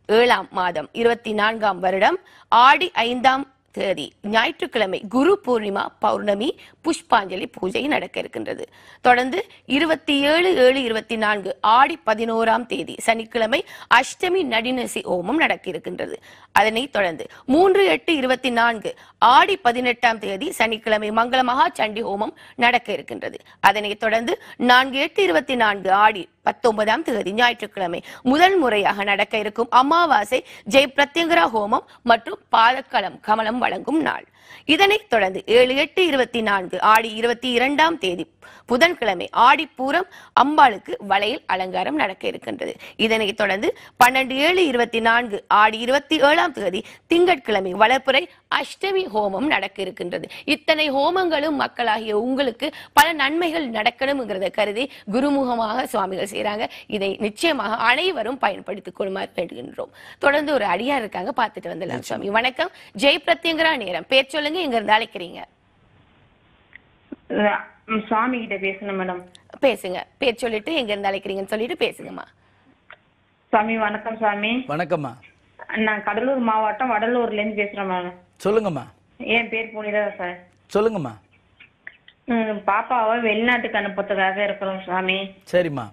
7ஆம் மாதம் 24ஆம் வருடம் ஆடி 5ஆம் தேதி ஞாயிற்றுக்கிழமை குரு பூர்ணிமா பௌர்ணமி புஷ்பாஞ்சலி பூஜை நடக்க இருக்கின்றது. தொடர்ந்து 27/7/24 ஆடி 11ஆம் தேதி சனிக்கிழமை அஷ்டமி நடினசி ஹோமம் நடக்க இருக்கின்றது. அதனைத் தொடர்ந்து 3/8/24 ஆடி 18ஆம் தேதி சனிக்கிழமை மங்கள மகா சண்டி ஹோமம் நடக்க இருக்கின்றது. அதனைத் தொடர்ந்து 4/8/24 ஆடி 19ஆம் தேதி ஞாயிற்றுக்கிழமை முதல் முறையாக நடக்க இருக்கும் அமாவாசை ஜெய் பிரத்யங்கரா ஹோமம் மற்றும் பாதக்களம் கமலம் வழங்கும் நாள். இதனைத் தொடர்ந்து 7/8/24 ஆடி 22ஆம் தேதி புதன்கிழமை ஆடிப்பூரம் அம்பாளுக்கு வளையல் அலங்காரம் நடக்க இருக்கின்றது. இதனைத் தொடர்ந்து 12/7/24 ஆடி 27ஆம் தேதி திங்கட்கிழமை வளர்ப்புரை அஷ்டமி ஹோமம் நடக்க இருக்கின்றது. இத்தனை ஹோமங்களும் மக்களாகிய உங்களுக்கு பல நன்மைகள் நடக்கணும்ங்கிறத கருதி குருமுகமாக சுவாமிகள் செய்யறாங்க. இதை நிச்சயமாக அனைவரும் பயன்படுத்திக் கொள்ளுமாறு வேண்டுகின்றோம். தொடர்ந்து ஒரு அடியார் இருக்காங்க, பார்த்துட்டு வந்துடலாம். சுவாமி வணக்கம். ஜெய் பிரத்யங்கரா நேரம். பேர் சொல்லுங்க, எங்க இருந்து அழைக்கிறீங்க? சுவாமி கிட்ட பேசணும் மேடம். பேசுங்க, பேர் சொல்லிட்டு எங்க இருந்து அழைக்கிறீங்கன்னு சொல்லிட்டு பேசுங்கம்மா. சுவாமி வணக்கம். சுவாமி வணக்கம்மா. நான் கடலூர் மாவட்டம் வடலூர்ல இருந்து பேசுறேன் மேடம். சொல்லுங்கம்மா. என் பேர் புனிதா சார். சொல்லுங்கம்மா. பாப்பாவை வெளிநாட்டுக்கு அனுப்புறதுக்காக இருக்கிறோம் சுவாமி. சரிம்மா.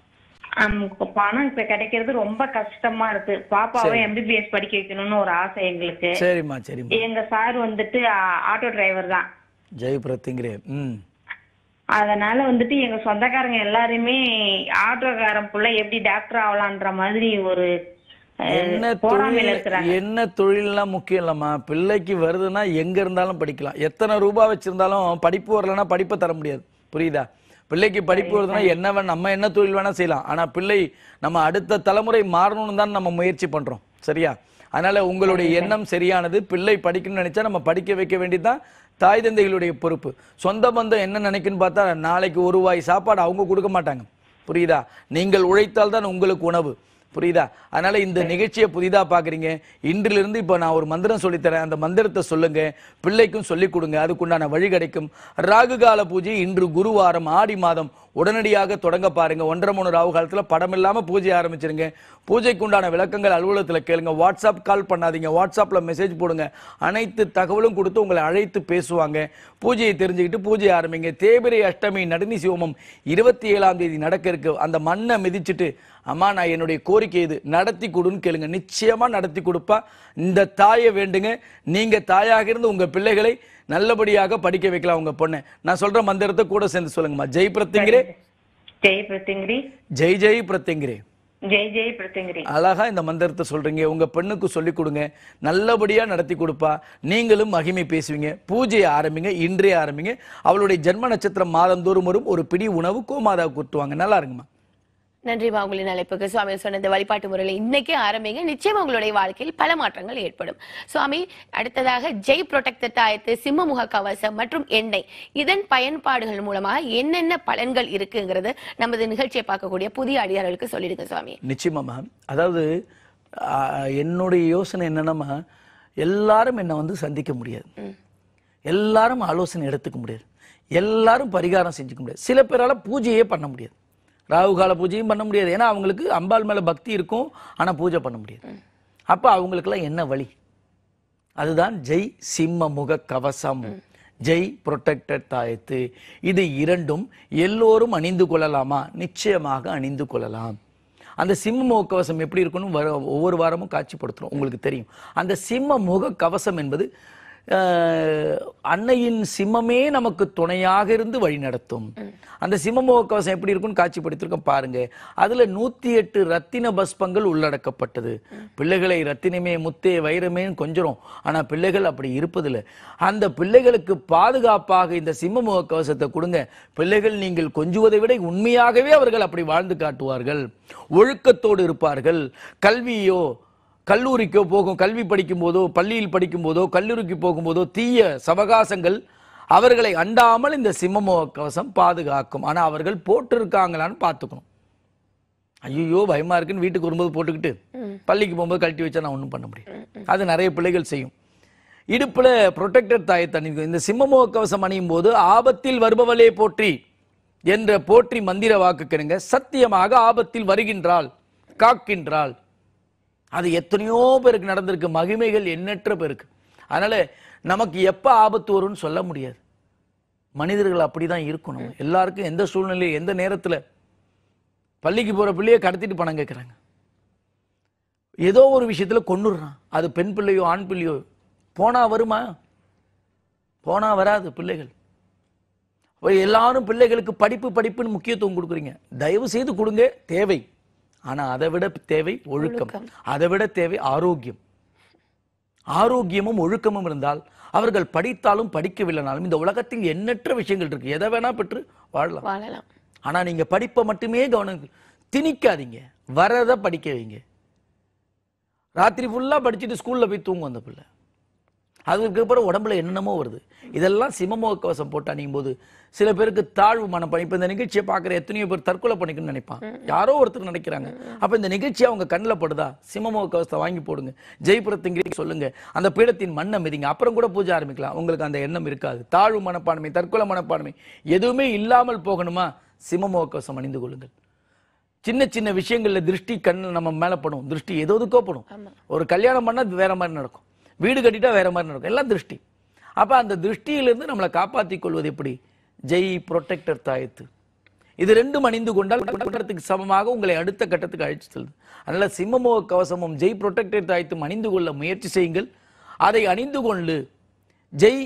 பணம் இப்ப கிடைக்கிறது ரொம்ப கஷ்டமா இருக்கு. பாப்பாவை MBBS படிக்க வைக்கணும்னு ஒரு ஆசை எங்களுக்கு. சரிம்மா சரிம்மா. எங்க சார் வந்துட்டு ஆட்டோ டிரைவர் தான். ஜெய் பிரத்யங்கரே. அதனால வந்துட்டு எங்க சொந்தக்காரங்க எல்லாருமே ஆட்டோக்காரன் புள்ள எப்படி டாக்டர் ஆகலான்ற மாதிரி ஒரு என்ன தொழில்லாம் முக்கியம் இல்லம்மா. பிள்ளைக்கு வருதுன்னா எங்க இருந்தாலும் படிக்கலாம். எத்தனை ரூபாய் வச்சிருந்தாலும் படிப்பு வரலன்னா படிப்பை தர முடியாது. புரியுதா? பிள்ளைக்கு படிப்பு வருதுன்னா என்ன வேணும், நம்ம என்ன தொழில் வேணா செய்யலாம். ஆனா பிள்ளை நம்ம அடுத்த தலைமுறை மாறணும்னு தான் நம்ம முயற்சி பண்றோம். சரியா? அதனால உங்களுடைய எண்ணம் சரியானது. பிள்ளை படிக்கணும்னு நினைச்சா நம்ம படிக்க வைக்க வேண்டியதுதான் தாய் தந்தைகளுடைய பொறுப்பு. சொந்த பந்தம் என்ன நினைக்குன்னு பார்த்தா நாளைக்கு ஒரு வாய் சாப்பாடு அவங்க கொடுக்க மாட்டாங்க. புரியுதா? நீங்கள் உழைத்தால் தான் உங்களுக்கு உணவு. புரியுதா? அதனால இந்த நிகழ்ச்சியை புதிதா பாக்குறீங்க. இன்றிலிருந்து இப்ப நான் ஒரு மந்திரம் சொல்லித்தரேன். அந்த மந்திரத்தை சொல்லுங்க, பிள்ளைக்கும் சொல்லிக் கொடுங்க. அதுக்குண்டான வழி கிடைக்கும். ராகு கால பூஜை இன்று குருவாரம் ஆடி மாதம் உடனடியாக தொடங்க பாருங்க. 1:30 ராகு காலத்துல படம் இல்லாம பூஜை ஆரம்பிச்சிருங்க. பூஜைக்கு உண்டான விளக்கங்கள் அலுவலகத்துல கேளுங்க. வாட்ஸ்அப் கால் பண்ணாதீங்க, வாட்ஸ்அப்ல மெசேஜ் போடுங்க. அனைத்து தகவலும் கொடுத்து உங்களை அழைத்து பேசுவாங்க. பூஜையை தெரிஞ்சுக்கிட்டு பூஜை ஆரம்பிங்க. தேய்பிரை அஷ்டமி நடுநிசி ஹோமம் 27ஆம் தேதி நடக்க இருக்கு. அந்த மண்ணை மிதிச்சுட்டு அம்மா நான் என்னுடைய கோரிக்கை இது நடத்தி கொடுன்னு கேளுங்க. நிச்சயமா நடத்தி கொடுப்பா. இந்த தாயை வேண்டுங்க. நீங்க தாயாக இருந்து உங்க பிள்ளைகளை நல்லபடியாக படிக்க வைக்கலாம். உங்க பொண்ணு நான் சொல்ற மந்திரத்தை கூட சேர்ந்து சொல்லுங்கம்மா. ஜெய் பிரத்யங்கரே. ஜெய் பிரத்யங்கரே. ஜெய் ஜெய் பிரத்யங்கரே. ஜெய் ஜெய் பிரத்யங்கரே. அழகா இந்த மந்திரத்தை சொல்றீங்க. உங்க பெண்ணுக்கு சொல்லி கொடுங்க. நல்லபடியா நடத்தி கொடுப்பா. நீங்களும் மகிமை பேசுவீங்க. பூஜையை ஆரம்பிங்க. இன்றே ஆரம்பிங்க. அவளுடைய ஜென்ம நட்சத்திரம் மாதந்தோறும் வரும். ஒரு பிடி உணவு கோமாதாவுக்கு கொடுத்துவாங்க. நல்லா இருங்கம்மா. நன்றிமா உங்களின் அழைப்புக்கு. சுவாமி சொன்ன இந்த வழிபாட்டு முறையில இன்னைக்கே ஆரம்பிங்க. நிச்சயமா உங்களுடைய வாழ்க்கையில் பல மாற்றங்கள் ஏற்படும். சுவாமி அடுத்ததாக ஜெய் புரொடெக்டர் தாயத்து, சிம்மமுக கவசம் மற்றும் எண்ணெய், இதன் பயன்பாடுகள் மூலமாக என்னென்ன பலன்கள் இருக்குங்கிறது நமது நிகழ்ச்சியை பார்க்கக்கூடிய புதிய அடியார்களுக்கு சொல்லிடுங்க சுவாமி. நிச்சயமா. அதாவது என்னுடைய யோசனை என்னன்னா, எல்லாரும் என்னை வந்து சந்திக்க முடியாது, எல்லாரும் ஆலோசனை எடுத்துக்க முடியாது, எல்லாரும் பரிகாரம் செஞ்சுக்க முடியாது, சில பேரால பூஜையே பண்ண முடியாது. ராகு கால பூஜையும் பண்ண முடியாது. ஏன்னா அவங்களுக்கு அம்பாள் மேல பக்தி இருக்கும், ஆனா பூஜை பண்ண முடியாது. அப்ப அவங்களுக்கெல்லாம் என்ன வழி? அதுதான் ஜெய் சிம்ம முக கவசம், ஜெய் புரொடெக்டட் தாயத்து. இது இரண்டும் எல்லோரும் அணிந்து கொள்ளலாமா? நிச்சயமாக அணிந்து கொள்ளலாம். அந்த சிம்ம முக கவசம் எப்படி இருக்கணும் ஒவ்வொரு வாரமும் காட்சிப்படுத்துறோம், உங்களுக்கு தெரியும். அந்த சிம்ம முக கவசம் என்பது அன்னையின் சிம்மமே நமக்கு துணையாக இருந்து வழி நடத்தும். அந்த சிம்மமுக கவசம் எப்படி இருக்குன்னு காட்சிப்படுத்திருக்கோம் பாருங்க. அதுல 108 ரத்தின பஸ்பங்கள் உள்ளடக்கப்பட்டது. பிள்ளைகளை ரத்தினமே முத்தே வைரமேன்னு கொஞ்சம், ஆனா பிள்ளைகள் அப்படி இருப்பதில்லை. அந்த பிள்ளைகளுக்கு பாதுகாப்பாக இந்த சிம்மமுக கவசத்தை கொடுங்க. பிள்ளைகள் நீங்கள் கொஞ்சுவதை விட உண்மையாகவே அவர்கள் அப்படி வாழ்ந்து காட்டுவார்கள், ஒழுக்கத்தோடு இருப்பார்கள். கல்வியோ கல்லூரிக்கோ போகும், கல்வி படிக்கும் போதோ பள்ளியில் படிக்கும் போதோ கல்லூரிக்கு போகும்போதோ தீய சவகாசங்கள் அவர்களை அண்டாமல் இந்த சிம்மமுக கவசம் பாதுகாக்கும். ஆனா அவர்கள் போட்டிருக்காங்களான்னு பார்த்துக்கணும். ஐயோ பயமா இருக்குன்னு வீட்டுக்கு வரும்போது போட்டுக்கிட்டு பள்ளிக்கு போகும்போது கழட்டி வச்சா நான் ஒன்றும் பண்ண முடியும். அது நிறைய பிள்ளைகள் செய்யும். இடுப்புல புரொடெக்டட் தாயத்தை அணிந்து இந்த சிம்மமுக கவசம் அணியும் போது ஆபத்தில் வருபவளே போற்றி என்ற போற்றி மந்திர வாக்குக்கிறங்க. சத்தியமாக ஆபத்தில் வருகின்றாள், காக்கின்றாள். அது எத்தனையோ பேருக்கு நடந்திருக்கு, மகிமைகள் எண்ணற்ற பேருக்கு. அதனால நமக்கு எப்ப ஆபத்து வரும்னு சொல்ல முடியாது. மனிதர்கள் அப்படிதான் இருக்கணும். எல்லாருக்கும் எந்த சூழ்நிலை எந்த நேரத்துல பள்ளிக்கு போற பிள்ளைய கடத்திட்டு பணம் கேட்கறாங்க, ஏதோ ஒரு விஷயத்துல கொன்னுடுறான். அது பெண் பிள்ளையோ ஆண் பிள்ளையோ, போனா வருமா? போனா வராது. பிள்ளைகள் எல்லாரும் பிள்ளைகளுக்கு படிப்பு படிப்புன்னு முக்கியத்துவம் கொடுக்குறீங்க. தயவு செய்து கொடுங்க, தேவை. ஆனா அதை விட தேவை ஒழுக்கம், அதை விட தேவை ஆரோக்கியம். ஆரோக்கியமும் ஒழுக்கமும் இருந்தால் அவர்கள் படித்தாலும் படிக்கவில்லைனாலும் இந்த உலகத்தில் எண்ணற்ற விஷயங்கள் இருக்கு, எதை வேணா பெற்று வாழலாம். ஆனா நீங்க படிப்பை மட்டுமே கவனம் திணிக்காதீங்க, வரத படிக்க வைங்க. ராத்திரி ஃபுல்லா படிச்சுட்டு ஸ்கூல்ல போய் தூங்கும் அந்த பிள்ளை, அதுக்கப்புறம் உடம்புல என்னென்னமோ வருது. இதெல்லாம் சிம்மமுக கவசம் போட்டு அணியும் போது சில பேருக்கு தாழ்வு மனப்பான்மை. இப்ப இந்த நிகழ்ச்சியை பார்க்குற எத்தனையோ பேர் தற்கொலை பண்ணிக்கணும்னு நினைப்பான், யாரோ ஒருத்தர் நினைக்கிறாங்க. அப்ப இந்த நிகழ்ச்சி அவங்க கண்ணில் படுதா? சிம்மமுக கவசத்தை வாங்கி போடுங்க, ஜெய் பிரத்யங்கிரே சொல்லுங்க, அந்த பீடத்தின் மண்ணை மிதிங்க, அப்புறம் கூட பூஜை ஆரம்பிக்கலாம். உங்களுக்கு அந்த எண்ணம் இருக்காது. தாழ்வு மனப்பான்மை, தற்கொலை மனப்பான்மை எதுவுமே இல்லாமல் போகணுமா? சிம்மமுக கவசம் அணிந்து கொள்ளுங்கள். சின்ன சின்ன விஷயங்கள்ல திருஷ்டி கண்ணு நம்ம மேல படும், திருஷ்டி எதுக்கோ படும். ஒரு கல்யாணம் பண்ணா வேற மாதிரி நடக்கும், வீடு கட்டிட்டா வேற மாதிரி நடக்கும், எல்லாம் திருஷ்டி. அப்ப அந்த திருஷ்டியிலிருந்து நம்மளை காப்பாற்றிக் கொள்வது எப்படி? ஜெய் புரொடெக்டர் தாயத்து. இது ரெண்டும் அணிந்து கொண்டால் கட்டத்துக்கு சமமாக உங்களை அடுத்த கட்டத்துக்கு அழைத்து செல்லுது. அதனால சிம்மமுக கவசமும் ஜெய் புரொடெக்டர் தாயத்தும் அணிந்து கொள்ள முயற்சி செய்யுங்கள். அதை அணிந்து கொண்டு ஜெய்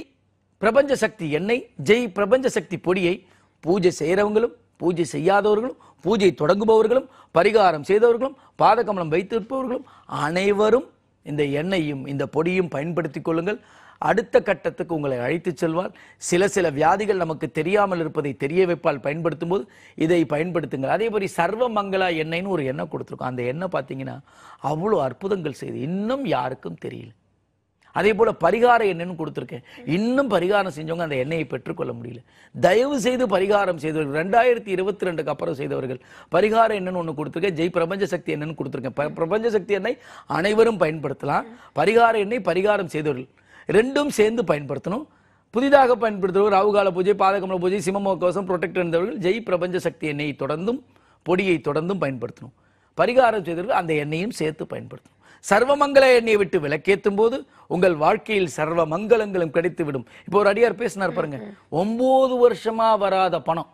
பிரபஞ்ச சக்தி எண்ணெய், ஜெய் பிரபஞ்ச சக்தி பொடியை பூஜை செய்யறவங்களும் பூஜை செய்யாதவர்களும் பூஜை தொடங்குபவர்களும் பரிகாரம் செய்தவர்களும் பாதகமலம் வைத்திருப்பவர்களும் அனைவரும் இந்த எண்ணெயும் இந்த பொடியும் பயன்படுத்திக் கொள்ளுங்கள். அடுத்த கட்டத்துக்கு உங்களை அழைத்து செல்வார். சில வியாதிகள் நமக்கு தெரியாமல் இருப்பதை தெரிய வைப்பால் பயன்படுத்தும் போது இதை பயன்படுத்துங்கள். அதே மாதிரி சர்வ மங்களா எண்ணெய்னு ஒரு எண்ணெய் கொடுத்துருக்கோம். அந்த எண்ணெய் பார்த்தீங்கன்னா அவ்வளோ அற்புதங்கள் செய்து இன்னும் யாருக்கும் தெரியல. அதே போல பரிகார எண்ணெய்னு கொடுத்துருக்கேன், இன்னும் பரிகாரம் செஞ்சவங்க அந்த எண்ணெயை பெற்றுக்கொள்ள முடியல. தயவு செய்து பரிகாரம் செய்தவர்கள் 2022 அப்புறம் செய்தவர்கள் பரிகார எண்ணெய்னு ஒன்று கொடுத்துருக்கேன், ஜெய் பிரபஞ்ச சக்தி எண்ணெய்னு கொடுத்துருக்கேன். பிரபஞ்ச சக்தி எண்ணெய் அனைவரும் பயன்படுத்தலாம், பரிகார எண்ணெய் பரிகாரம் செய்தவர்கள் ரெண்டும் சேர்ந்து பயன்படுத்தணும். புதிதாக பயன்படுத்துகிறவர் ராகுகால பூஜை, பாதகமல பூஜை, சிம்மமுக கவசம், புரொடெக்டர் இருந்தவர்கள் ஜெய் பிரபஞ்ச சக்தி எண்ணெயை தொடர்ந்தும் பொடியை தொடர்ந்தும் பயன்படுத்தணும். பரிகாரம் செய்தவர்கள் அந்த எண்ணெயும் சேர்த்து பயன்படுத்தணும். சர்வமங்கல எண்ணெயை விட்டு விளக்கேற்றும் போது உங்கள் வாழ்க்கையில் சர்வ மங்களங்களும் கிடைத்துவிடும். இப்போ ஒரு அடியார் பேசினார் பாருங்க, 9 வருஷமா வராத பணம்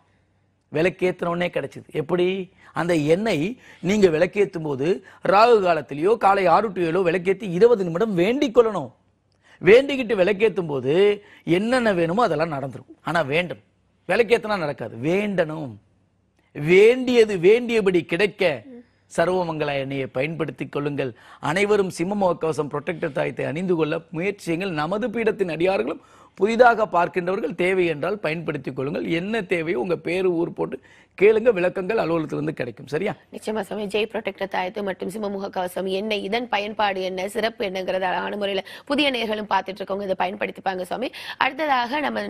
விளக்கேற்றினோடனே கிடைச்சது. எப்படி? அந்த எண்ணெய் நீங்க விளக்கேற்றும் போது ராகு காலத்திலேயோ காலை 6 to 7 விளக்கேற்றி 20 நிமிடம் வேண்டிக் கொள்ளணும். வேண்டிக்கிட்டு விளக்கேற்றும் போது என்னென்ன வேணுமோ அதெல்லாம் நடந்துடும். ஆனா வேண்டும், விளக்கேற்றினா நடக்காது, வேண்டணும். வேண்டியது வேண்டியபடி கிடைக்க சர்வமங்கள எண்ணெயை பயன்படுத்திக் கொள்ளுங்கள். அனைவரும் சிம்மமுக கவசம் புரொடெக்டர் தாயத்தை அணிந்து கொள்ள முயற்சி செய்யுங்கள். நமது பீடத்தின் அடியார்களும் புதிதாக பார்க்கின்றவர்கள் தேவை என்றால் பயன்படுத்திக் கொள்ளுங்கள். என்ன தேவையோ உங்க பேரு ஊர் போட்டு கேளுங்க, விளக்கங்கள் அலுவலகத்திலிருந்து கிடைக்கும். சரியா? நிச்சயமா சாமி. ஜெய் புரொடெக்டர் தாயத்து மற்றும் சிம்மமுக கவசம் என்ன, இதன் பயன்பாடு என்ன, சிறப்பு என்னங்கிறத அழகான முறையில புதிய நேர்களும் பார்த்துட்டு இருக்கவங்க இதை பயன்படுத்திப்பாங்க சாமி. அடுத்ததாக நம்ம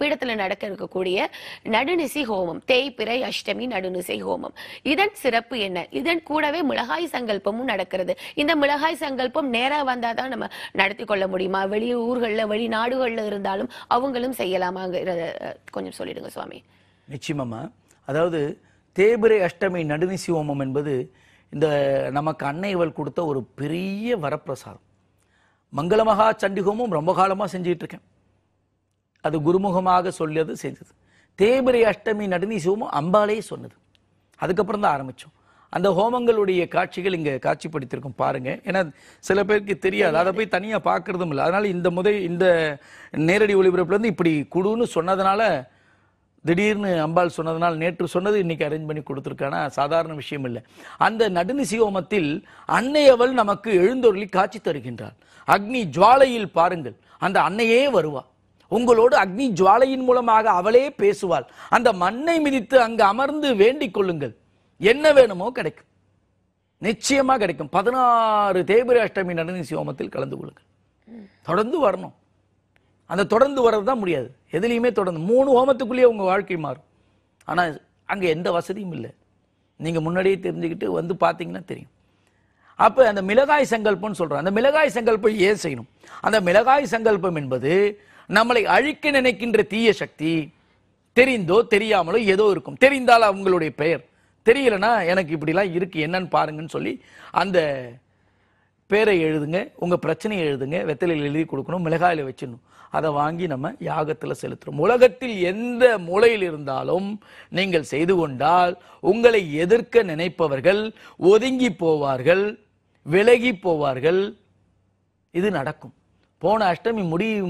பீடத்துல நடக்க இருக்கக்கூடிய நடுநிசி ஹோமம், தேய்பிறை அஷ்டமி நடுநிசி ஹோமம், இதன் சிறப்பு என்ன? இதன் கூடவே மிளகாய் சங்கல்பமும் நடக்கிறது. இந்த மிளகாய் சங்கல்பம் நேரா வந்தாதான் நம்ம நடத்தி கொள்ள முடியுமா? வெளியூர்கள்ல வெளிநாடுகள்ல இருந்தாலும் அவங்களும் செய்யலாமாங்கிறத கொஞ்சம் சொல்லிடுங்க சுவாமி. நிச்சயமா. அதாவது தேய்பிறை அஷ்டமி நடுநிசி ஹோமம் என்பது இந்த நமக்கு அன்னைவள் கொடுத்த ஒரு பெரிய வரப்பிரசாதம். மங்களமகா சண்டி ஹோமம் ரொம்ப காலமாக செஞ்சுட்டு இருக்கேன். அது குருமுகமாக சொல்லியது செய்தது. தேய்பிறை அஷ்டமி நடுநிசி ஹோமம் அம்பாலே சொன்னது. அதுக்கப்புறம் தான் ஆரம்பித்தோம். அந்த ஹோமங்களுடைய காட்சிகள் இங்கே காட்சிப்படுத்தியிருக்கோம் பாருங்க. ஏன்னா சில பேருக்கு தெரியாது, அதை போய் தனியாக பார்க்கறதும் இல்லை. அதனால இந்த நேரடி ஒளிபரப்புலேருந்து இப்படி குடுன்னு சொன்னதுனால, திடீர்னு அம்பாள் சொன்னதுனால, நேற்று சொன்னது இன்னைக்கு அரேஞ்ச் பண்ணி கொடுத்துருக்கானா சாதாரண விஷயம் இல்லை. அந்த நடுநிசி ஹோமத்தில் அன்னையவள் நமக்கு எழுந்தொருளி காட்சி தருகின்றாள். அக்னி ஜுவாலையில் பாருங்கள், அந்த அன்னையே வருவா. உங்களோடு அக்னி ஜுவாலையின் மூலமாக அவளே பேசுவாள். அந்த மண்ணை மிதித்து அங்கு அமர்ந்து வேண்டிக் கொள்ளுங்கள், என்ன வேணுமோ கிடைக்கும், நிச்சயமா கிடைக்கும். 16 தேய்பிறை அஷ்டமி நடுநிசி ஹோமத்தில் கலந்து கொள்ளுங்கள். தொடர்ந்து வரணும். அந்த தொடர்ந்து வர்றது தான் முடியாது. எதுலையுமே தொடர்ந்து 3 ஹோமத்துக்குள்ளேயே உங்க வாழ்க்கை மாறும். ஆனா அங்க எந்த வசதியும் இல்லை. நீங்க முன்னாடியே தெரிஞ்சுக்கிட்டு வந்து பார்த்தீங்கன்னா தெரியும். அப்ப அந்த மிளகாய் சங்கல்பம்னு சொல்றோம். அந்த மிளகாய் சங்கல்பம் ஏன் செய்யணும்? அந்த மிளகாய் சங்கல்பம் என்பது நம்மளை அழிக்க நினைக்கின்ற தீய சக்தி தெரிந்தோ தெரியாமலோ ஏதோ இருக்கும். தெரிந்தால் அவங்களுடைய பெயர், தெரியலனா எனக்கு இப்படிலாம் இருக்கு என்னன்னு பாருங்கன்னு சொல்லி அந்த பேரை எழுதுங்க, உங்க பிரச்சனையை எழுதுங்க, வெத்தலையில் எழுதி கொடுக்கணும், மிளகாயில வச்சிடணும். அதை வாங்கி நம்ம யாகத்தில் செலுத்துறோம். உலகத்தில் எந்த மூலையில் இருந்தாலும் நீங்கள் செய்து கொண்டால் உங்களை எதிர்க்க நினைப்பவர்கள் ஒதுங்கி போவார்கள், விலகி போவார்கள். இது நடக்கும். போன அஷ்டமி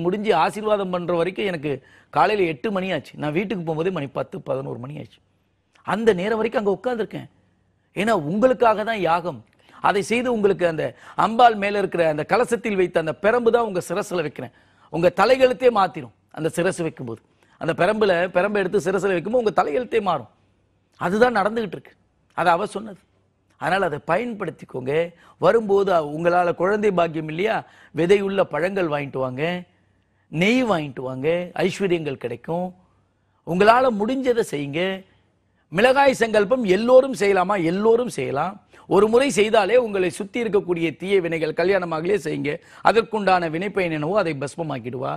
முடிஞ்சு ஆசீர்வாதம் பண்ற வரைக்கும் எனக்கு காலையில் 8 மணி ஆச்சு. நான் வீட்டுக்கு போகும்போதே மணி 10-11 மணி ஆச்சு. அந்த நேரம் வரைக்கும் அங்கே உட்கார்ந்துருக்கேன். ஏன்னா உங்களுக்காக தான் யாகம். அதை செய்து உங்களுக்கு அந்த அம்பாள் மேல இருக்கிற அந்த கலசத்தில் வைத்த அந்த பெரம்பு தான் உங்க சிரசுல வைக்கிறேன். உங்க தலையெழுத்தே மாத்திரும். அந்த சிரசு வைக்கும்போது அந்த பெரம்பை எடுத்து சிரசுல வைக்கும்போது உங்க தலையெழுத்தே மாறும். அதுதான் நடந்துகிட்டு இருக்கு. அது அவ சொன்னது. அதனால் அதை பயன்படுத்திக்கோங்க. வரும்போது உங்களால் குழந்தை பாக்கியம் இல்லையா, விதையுள்ள பழங்கள் வாங்கிட்டு வாங்க, நெய் வாங்கிட்டு வாங்க, ஐஸ்வர்யங்கள் கிடைக்கும். உங்களால் முடிஞ்சதை செய்யுங்க. மிளகாய் சங்கல்பம் எல்லோரும் செய்யலாமா? எல்லோரும் செய்யலாம். ஒரு முறை செய்தாலே உங்களை சுற்றி இருக்கக்கூடிய தீய வினைகள் கல்யாணமாகலே செய்யுங்க. அதற்குண்டான வினைப்பயன் என்னவோ அதை பஸ்மமாக்கிடுவா.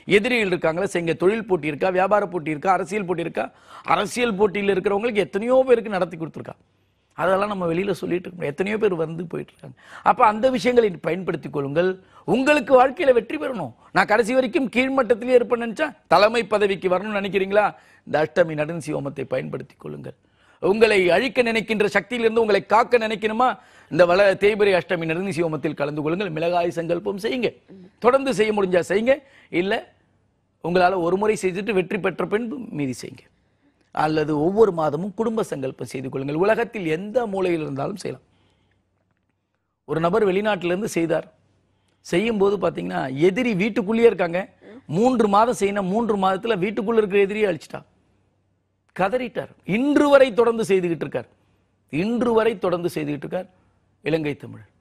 எதிரிகள் இருக்காங்களா செய்யுங்க. தொழில் போட்டி இருக்கா, வியாபார போட்டி இருக்கா, அரசியல் போட்டி இருக்கா? அரசியல் போட்டியில் இருக்கிறவங்களுக்கு எத்தனையோ பேருக்கு நடத்தி கொடுத்துருக்கா. அதெல்லாம் நம்ம வெளியில சொல்லிட்டு இருக்கோம். எத்தனையோ பேர் வந்து போயிட்டு இருக்காங்க. அப்ப அந்த விஷயங்களை பயன்படுத்திக் கொள்ளுங்கள். உங்களுக்கு வாழ்க்கையில வெற்றி பெறணும். நான் கடைசி வரைக்கும் கீழ்மட்டத்திலே இருப்பேன்னு நினைச்சா தலைமை பதவிக்கு வரணும்னு நினைக்கிறீங்களா? இந்த அஷ்டமி நடுநிசி ஹோமத்தை பயன்படுத்திக் கொள்ளுங்கள். உங்களை அழிக்க நினைக்கின்ற சக்தியிலிருந்து உங்களை காக்க நினைக்கணுமா? இந்த தேய்பிறை அஷ்டமி நடுநிசி ஹோமத்தில் கலந்து கொள்ளுங்கள். மிளகாய் சங்கல்பம் செய்யுங்க. தொடர்ந்து செய்ய முடிஞ்சா செய்யுங்க. இல்ல உங்களால ஒரு முறை செய்துட்டு வெற்றி பெற்ற பின்பு மீதி செய்யுங்க. அல்லது ஒவ்வொரு மாதமும் குடும்ப சங்கல்பம் செய்து கொள்ளுங்கள். உலகத்தில் எந்த மூலையில் இருந்தாலும் செய்யலாம். ஒரு நபர் வெளிநாட்டிலிருந்து செய்தார். செய்யும் போது பாத்தீங்கன்னா எதிரி வீட்டுக்குள்ளேயே இருக்காங்க. 3 மாதம் செய்யணும். 3 மாதத்துல வீட்டுக்குள்ள இருக்கிற எதிரியை அழிச்சிட்டார். கதறிட்டார். இன்று வரை தொடர்ந்து செய்துகிட்டு இருக்கார். இன்று வரை தொடர்ந்து செய்துகிட்டு இருக்கார் இலங்கை தமிழர்.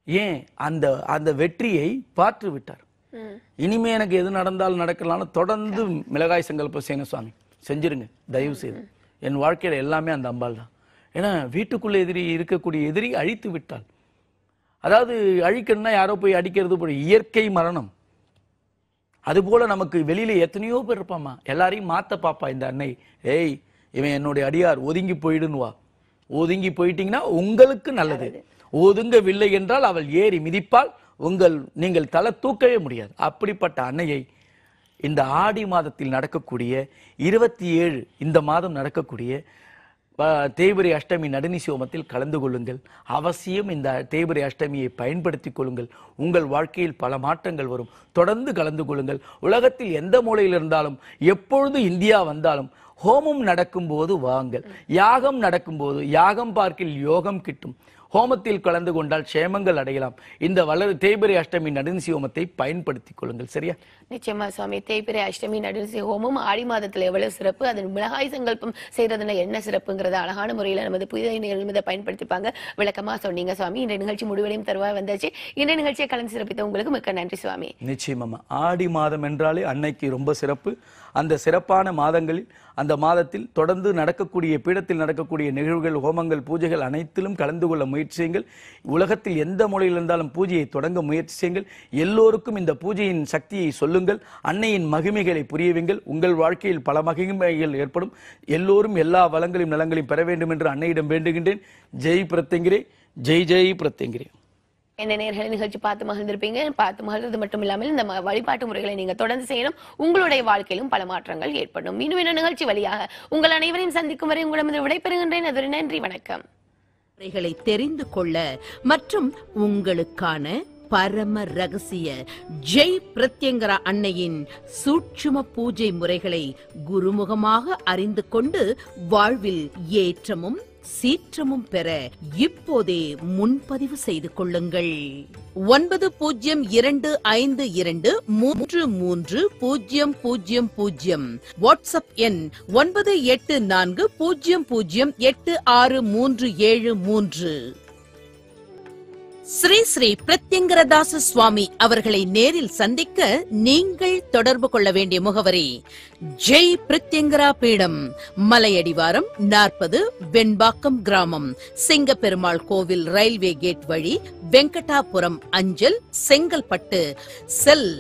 ஏன்? அந்த வெற்றியை பார்த்து விட்டார். இனிமே எனக்கு எது நடந்தாலும் நடக்கலாம்னு தொடர்ந்து மிளகாய் சங்கல்பம் செய்யணும். சுவாமி செஞ்சிருங்க தயவு செய்து. என் வாழ்க்கையில எல்லாமே அந்த அம்பாள் தான். ஏன்னா வீட்டுக்குள்ள எதிரி இருக்கக்கூடிய எதிரி அழித்து விட்டாள். அதாவது அழிக்கணும்னா யாரோ போய் அடிக்கிறது போல இயற்கை மரணம். அதுபோல நமக்கு வெளியில எத்தனையோ பேர் இருப்பாமா, எல்லாரையும் மாத்த பாப்பா இந்த அன்னை. ஏய் இவன் என்னுடைய அடியார், ஒதுங்கி போயிடுன்னுவா. ஒதுங்கி போயிட்டீங்கன்னா உங்களுக்கு நல்லது. ஒதுங்கவில்லை என்றால் அவள் ஏறி மிதிப்பால். நீங்கள் தலை தூக்கவே முடியாது. அப்படிப்பட்ட அன்னையை இந்த ஆடி மாதத்தில் நடக்கக்கூடிய 27 இந்த மாதம் நடக்கக்கூடிய தேய்பிறை அஷ்டமி நடுநிசி ஹோமத்தில் கலந்து கொள்ளுங்கள். அவசியம் இந்த தேய்பிறை அஷ்டமியை பயன்படுத்திக் கொள்ளுங்கள். உங்கள் வாழ்க்கையில் பல மாற்றங்கள் வரும். தொடர்ந்து கலந்து கொள்ளுங்கள். உலகத்தில் எந்த மூலையில் இருந்தாலும் எப்பொழுது இந்தியா வந்தாலும் ஹோமம் நடக்கும்போது வாங்கள். யாகம் நடக்கும்போது யாகம் பார்க்கில் யோகம் கிட்டும். ஹோமத்தில் கலந்து கொண்டால் சேமங்கள் அடையலாம். இந்த தேய்பிறை அஷ்டமி நடுநிசி ஹோமத்தை பயன்படுத்திக் கொள்ளுங்கள். சரியா? நிச்சயமா சுவாமி. தேய்பிறை அஷ்டமி நடுநிசி ஹோமம் ஆடி மாதத்துல எவ்வளவு சிறப்பு, அதன் மிளகாய் சங்கல்பம் செய்யறதுல என்ன சிறப்புங்கிறத அழகான முறையில நமது புதிய நிகழ்ச்சியை பயன்படுத்திப்பாங்க. விளக்கமா சொன்னீங்க சுவாமி. இந்த நிகழ்ச்சி முடிவடையும் தருவாய் வந்தாச்சு. இந்த நிகழ்ச்சியை கலந்து சிறப்பித்த உங்களுக்கு மிக்க நன்றி சுவாமி. நிச்சயமா. ஆடி மாதம் என்றாலே அன்னைக்கு ரொம்ப சிறப்பு. அந்த சிறப்பான மாதங்களில் அந்த மாதத்தில் தொடர்ந்து நடக்கக்கூடிய பீடத்தில் நடக்கக்கூடிய நிகழ்வுகள், ஹோமங்கள், பூஜைகள் அனைத்திலும் கலந்து கொள்ள முயற்சி முயற்சி செய்யுங்கள். உலகத்தில் எந்த மூலையில் இருந்தாலும் பூஜையை தொடங்க முயற்சி செய்யுங்கள். எல்லோருக்கும் இந்த பூஜையின் சக்தியை சொல்லுங்கள். அன்னையின் மகிமைகளை புரியவீங்கள். உங்கள் வாழ்க்கையில் பல மகிமைகள் ஏற்படும். எல்லோரும் எல்லா வளங்களையும் நலங்களையும் பெற வேண்டும் என்று அன்னையிடம் வேண்டுகின்றேன். ஜெய் பிரத்யங்கிரே, ஜெய் ஜெய் பிரத்யங்கிரே. என்ன நேர்களை நிகழ்ச்சி பார்த்து மகிழ்ந்திருப்பீங்க. பார்த்து மகிழ்றது மட்டும் இல்லாமல் இந்த வழிபாட்டு முறைகளை நீங்க தொடர்ந்து செய்யணும். உங்களுடைய வாழ்க்கையிலும் பல மாற்றங்கள் ஏற்படும். இன்னும் என்ன நிகழ்ச்சி வழியாக உங்கள் அனைவரையும் சந்திக்கும் வரை உங்களிடம் விடைபெறுகின்றேன். அது நன்றி, வணக்கம். தெரிந்து கொள்ள மற்றும் உங்களுக்கான பரம ரகசிய ஜெய் பிரத்யங்கரா அன்னையின் சூட்சும பூஜை முறைகளை குருமுகமாக அறிந்து கொண்டு வாழ்வில் ஏற்றமும் சீற்றமும் பெற இப்போதே முன்பதிவு செய்து கொள்ளுங்கள். 9052330000 வாட்ஸ்அப் எண் 9840086373. ஸ்ரீ ஸ்ரீ பிரத்யங்கரதாச சுவாமி அவர்களை நேரில் சந்திக்க நீங்கள் தொடர்பு கொள்ள வேண்டிய முகவரி ஜெய் பிரத்யங்கரா பீடம், மலையடிவாரம் 40, வெண்பாக்கம் கிராமம், சிங்கப்பெருமாள் கோவில் ரயில்வே கேட் வழி, வெங்கடாபுரம் அஞ்சல், செங்கல்பட்டு. செல்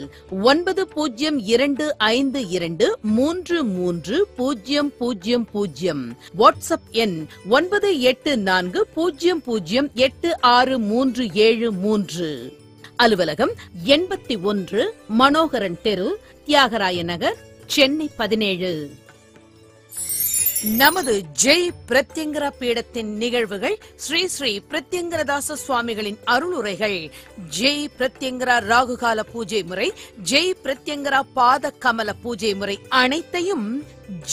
9052233000. வாட்ஸ்அப் எண் 9840086373. அலுவலகம் 81 மனோகரன் தெரு, தியாகராய நகர், சென்னை 17. நமது ஜெய் பிரத்யங்கரா பீடத்தின் நிகழ்வுகள், ஸ்ரீ ஸ்ரீ பிரத்யங்கரதாச சுவாமிகளின் அருளுரைகள், ஜெய் பிரத்யங்கரா ராகுகால பூஜை முறை, ஜெய் பிரத்யங்கரா பாத கமல பூஜை முறை அனைத்தையும்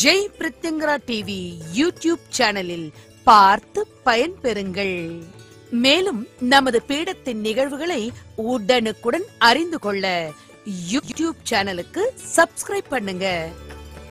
ஜெய் பிரத்யங்கரா டிவி யூடியூப் சேனலில் பார்த்து பயன்பெறுங்கள். மேலும் நமது பீடத்தின் நிகழ்வுகளை உடனுக்குடன் அறிந்து கொள்ள யூடியூப் சேனலுக்கு சப்ஸ்கிரைப் பண்ணுங்க.